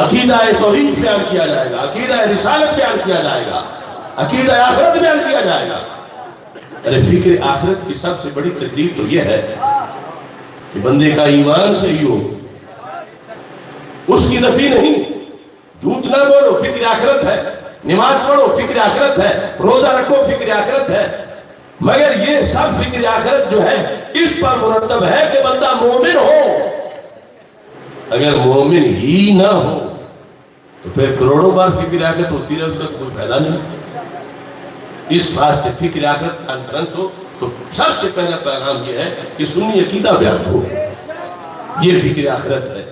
عقیدہ توحید بیان کیا جائے گا، عقیدہ رسالت بیان کیا جائے گا، عقیدہ آخرت بیان کیا جائے گا۔ ارے فکر آخرت کی سب سے بڑی تقریر تو یہ ہے کہ بندے کا ایمان صحیح ہو، اس کی نفی نہیں، جھوٹ نہ بولو، فکر آخرت ہے، نماز پڑھو فکر آخرت ہے، روزہ رکھو فکر آخرت ہے، مگر یہ سب فکر آخرت جو ہے اس پر مرتب ہے کہ بندہ مومن ہو۔ اگر مومن ہی نہ ہو تو پھر کروڑوں بار فکر آخرت ہوتی رہے، اس کا کوئی فائدہ نہیں۔ اس واسطے فکر آخرت کانفرنس ہو تو سب سے پہلا پیغام یہ ہے کہ سنی عقیدہ بیان ہو، یہ فکر آخرت ہے،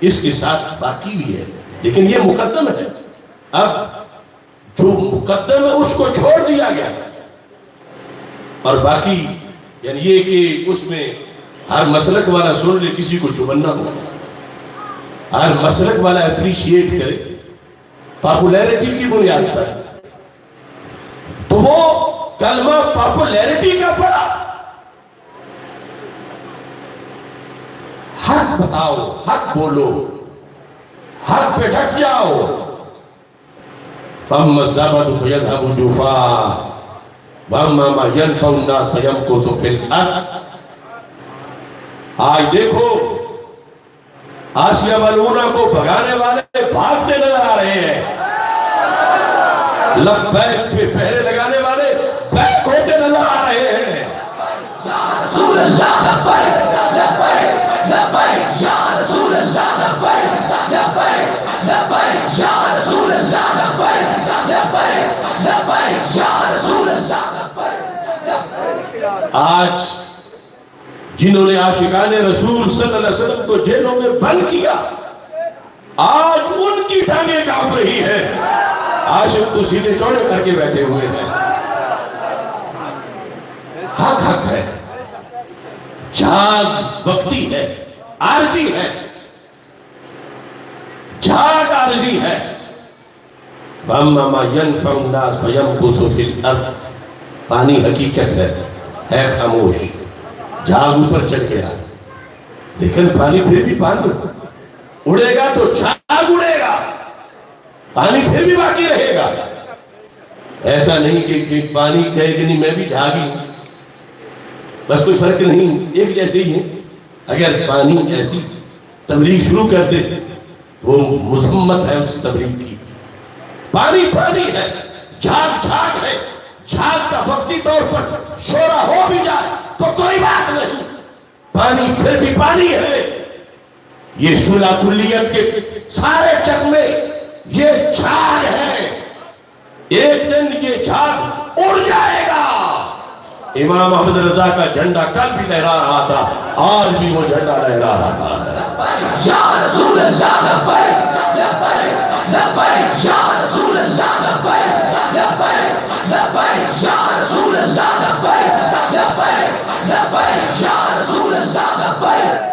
اس کے ساتھ باقی بھی ہے، لیکن یہ مقدم ہے۔ اب جو مقدم ہے اس کو چھوڑ دیا گیا، اور باقی یعنی یہ کہ اس میں ہر مسلک والا سن لے، کسی کو چبن نہ ہو، ہر مسلک والا اپریشیٹ کرے پاپولیرٹی کی بنیاد پر، تو وہ کلمہ پاپولیرٹی کا پڑا۔ حق بتاؤ، حق بولو، حق پہ ڈٹ جاؤ۔ فَأَمَّا الزَّبَدُ فَيَذْهَبُ جُفَاءً وَأَمَّا مَا يَنْفَعُ النَّاسَ فَيَمْكُثُ فِي الْأَرْضِ۔ آج دیکھو آسیہ ملعونہ کو بھگانے والے بھاگتے نظر آ رہے ہیں، لبیک پہ پہرے لگانے والے بیک ہوتے نظر آ رہے ہیں۔ یا رسول اللہ لبیک لبیک لبیک، یا رسول اللہ لبیک لبیک لبیک، یا رسول اللہ لبیک لبیک لبیک، یا رسول اللہ لبیک۔ آج جنہوں نے عاشقان رسول صلی اللہ علیہ وسلم کو جیلوں میں بند کیا، آج ان کی ٹانگیں کانپ رہی ہے، عاشق تو سینے چوڑے کر کے بیٹھے ہوئے ہیں۔ حق حق ہے، جھاگ وقتی ہے، عارضی ہے، جھاگ عارضی ہے۔ وَأَمَّا مَا يَنْفَعُ النَّاسَ فَيَمْكُثُ فِي الْأَرْضِ، پانی حقیقت ہے خاموش، جھاگ اوپر چڑھ گیا، لیکن پانی پھر بھی پانی اڑے گا تو جھاگ اڑے گا، پانی پھر بھی باقی رہے گا۔ ایسا نہیں کہ پانی کہے کہ نہیں میں بھی جھاگی ہوں، بس کوئی فرق نہیں، ایک جیسے ہی ہے۔ اگر پانی ایسی تبلیغ شروع کر دے وہ مذمت ہے اس تبلیغ کی۔ پانی پانی ہے، جھاگ جھاگ ہے، جھاگ کا وقتی طور پر شورا ہو بھی جائے تو کوئی بات نہیں، پانی پھر بھی پانی ہے۔ یہ شعلہ کلیت کے سارے چکمے یہ جھاگ ہے، ایک دن یہ جھاگ اڑ جائے گا۔ امام احمد رضا کا جھنڈا کل بھی لہرا رہا تھا، آج بھی وہ جھنڈا لہرا رہا ہے۔ یا رسول اللہ لبیک لبیک لبیک، یا رسول اللہ لبیک لبیک لبیک، یا رسول اللہ لبیک لبیک لبیک، یا رسول اللہ لبیک۔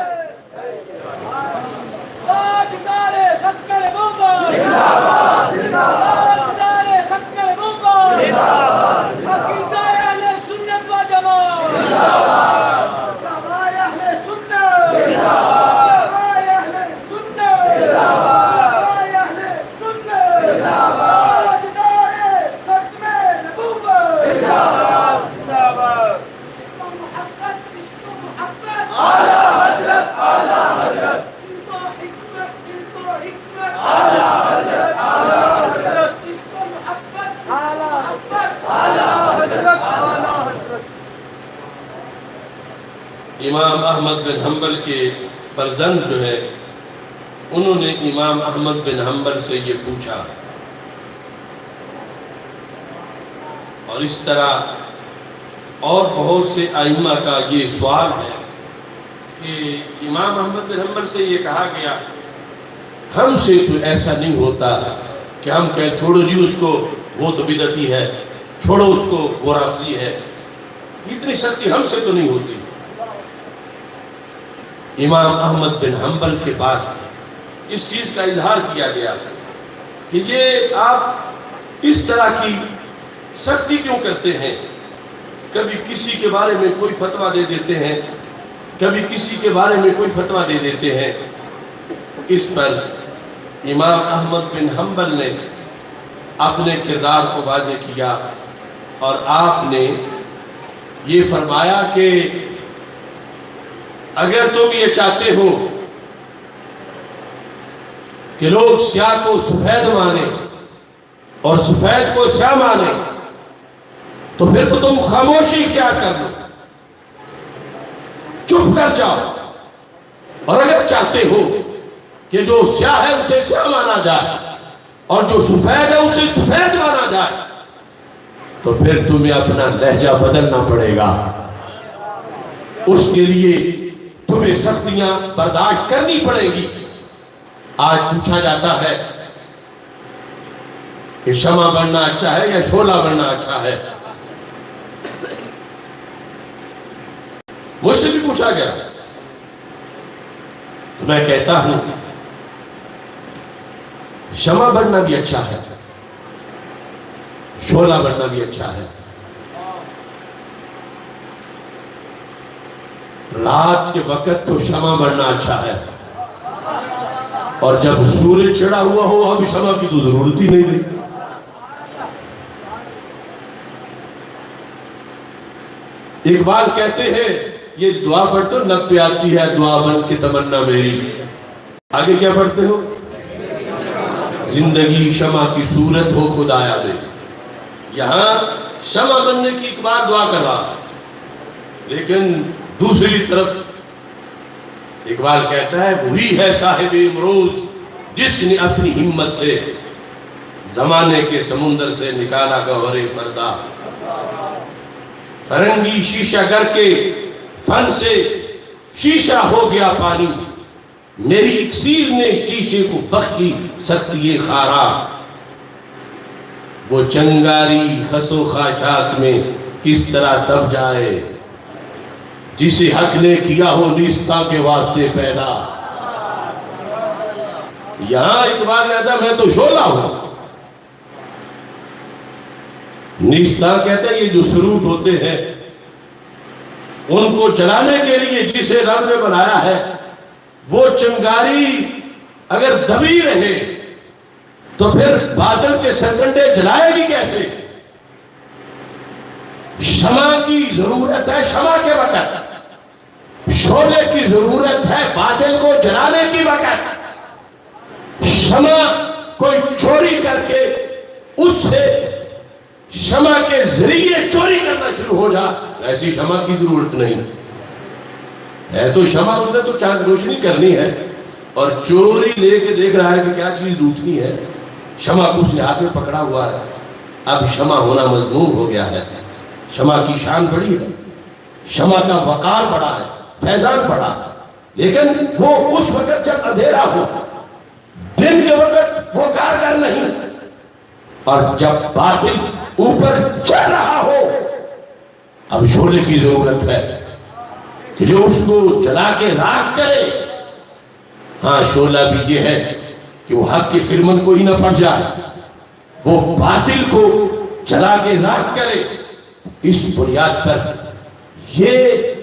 زندہ باد امام احمد بن حنبل کے فرزند جو ہے انہوں نے امام احمد بن حنبل سے یہ پوچھا، اور اس طرح اور بہت سے ائمہ کا یہ سوال ہے کہ امام احمد بن حنبل سے یہ کہا گیا ہم سے تو ایسا نہیں ہوتا کہ ہم کہیں چھوڑو جی اس کو، وہ تو بدعتی ہے، چھوڑو اس کو، وہ رافضی ہے، اتنی سختی ہم سے تو نہیں ہوتی۔ امام احمد بن حنبل کے پاس اس چیز کا اظہار کیا گیا کہ یہ آپ اس طرح کی سختی کیوں کرتے ہیں؟ کبھی کسی کے بارے میں کوئی فتویٰ دے دیتے ہیں، کبھی کسی کے بارے میں کوئی فتویٰ دے دیتے ہیں۔ اس پر امام احمد بن حنبل نے اپنے کردار کو واضح کیا اور آپ نے یہ فرمایا کہ اگر تم یہ چاہتے ہو کہ لوگ سیاہ کو سفید مانیں اور سفید کو سیاہ مانیں تو پھر تو تم خاموشی کیا کر لو، چپ کر جاؤ، اور اگر چاہتے ہو کہ جو سیاہ ہے اسے سیاہ مانا جائے اور جو سفید ہے اسے سفید مانا جائے تو پھر تمہیں اپنا لہجہ بدلنا پڑے گا، اس کے لیے تمہیں سختیاں برداشت کرنی پڑے گی۔ آج پوچھا جاتا ہے کہ شمع بننا اچھا ہے یا شعلہ بننا اچھا ہے؟ مجھ سے بھی پوچھا گیا، میں کہتا ہوں شمع بننا بھی اچھا ہے، شعلہ بننا بھی اچھا ہے۔ رات کے وقت تو شمع بننا اچھا ہے، اور جب سورج چڑھا ہوا ہو اب شمع کی تو ضرورت ہی نہیں رہی۔ اقبال کہتے ہیں، یہ دعا پڑھتے ہو، نب پہ آتی ہے دعا بن کے تمنا میری، آگے کیا پڑھتے ہو؟ زندگی شمع کی صورت ہو خدایا دے۔ یہاں شمع بننے کی اقبال دعا کر رہا، لیکن دوسری طرف اقبال کہتا ہے وہی ہے صاحب امروز جس نے اپنی ہمت سے زمانے کے سمندر سے نکالا گوہر فردا۔ فرنگی شیشہ گر کے فن سے شیشہ ہو گیا پانی، میری اکسیر نے شیشے کو بخشی سختی خارا۔ وہ چنگاری خس و خاشاک میں کس طرح دب جائے جسے حق نے کیا ہو نیستہ کے واسطے پیدا۔ یہاں اقبال کہتا ہے میں تو شعلہ ہوں، نیستہ کہتا ہے یہ جو سروٹ ہوتے ہیں ان کو جلانے کے لیے جسے رب نے بنایا ہے، وہ چنگاری اگر دبی رہے تو پھر بادل کے سرکنڈے جلائے گی کیسے؟ شمع کی ضرورت ہے شمع کے وقت، شعلے کی ضرورت ہے بادل کو جلانے کی وقت۔ شمع کوئی چوری کر کے اس سے شمع کے ذریعے چوری کرنا شروع ہو جا، ایسی شمع کی ضرورت نہیں ہے۔ تو شمع اس نے تو چاند روشنی کرنی ہے، اور چوری لے کے دیکھ رہا ہے کہ کیا چیز روٹنی ہے، شمع کو اس نے ہاتھ میں پکڑا ہوا ہے۔ اب شمع ہونا مذموم ہو گیا ہے، شمع کی شان بڑی ہے، شمع کا وقار بڑا ہے، فیضان بڑا، لیکن وہ اس وقت جب اندھیرا ہو، دن کے وقت وہ کارگر نہیں، اور جب باطل اوپر چڑھ رہا ہو اب شعلے کی ضرورت ہے کہ جو اس کو جلا کے راکھ کرے۔ ہاں شعلہ بھی یہ ہے کہ وہ حق کی خرمن کو ہی نہ پڑ جائے، وہ باطل کو جلا کے راکھ کرے۔ اس بنیاد پر یہ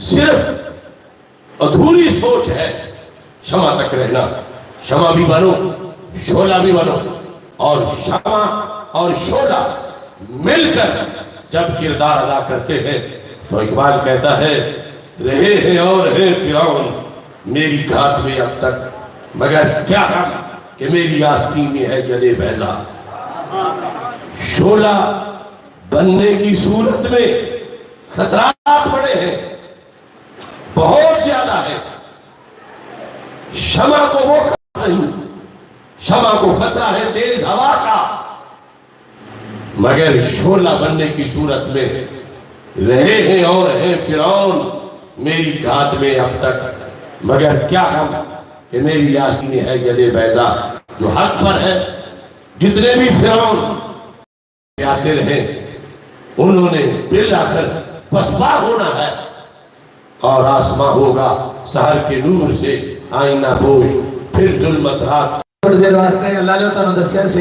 صرف ادھوری سوچ ہے شمع تک رہنا۔ شمع بھی بنو، شعلہ بھی بنو، اور شمع اور شعلہ مل کر جب کردار ادا کرتے ہیں تو اقبال کہتا ہے رہے ہیں اور ہیں فرعون میری گھات میں اب تک، مگر کیا ہم کہ میری آستین میں ہے جلے بیضا۔ شعلہ بننے کی صورت میں خطرات بڑے ہیں، بہت زیادہ ہے۔ شمع کو وہ خطرہ نہیں، شمع کو خطرہ ہے تیز ہوا کا، مگر شعلہ بننے کی صورت میں رہے ہیں اور ہیں فرعون میری گھات میں اب تک، مگر کیا ہم کہ میری یاسین ہے گلے بیضا جو حق پر ہے۔ جتنے بھی فرعون آتے رہے انہوں نے بالآخر پسپا ہونا ہے، اور آسماں ہوگا سحر کے نور سے آئینہ پوش، پھر ظلمت رات۔ تھوڑی دیر واسطے اللہ نے تعالیٰ دسیا سے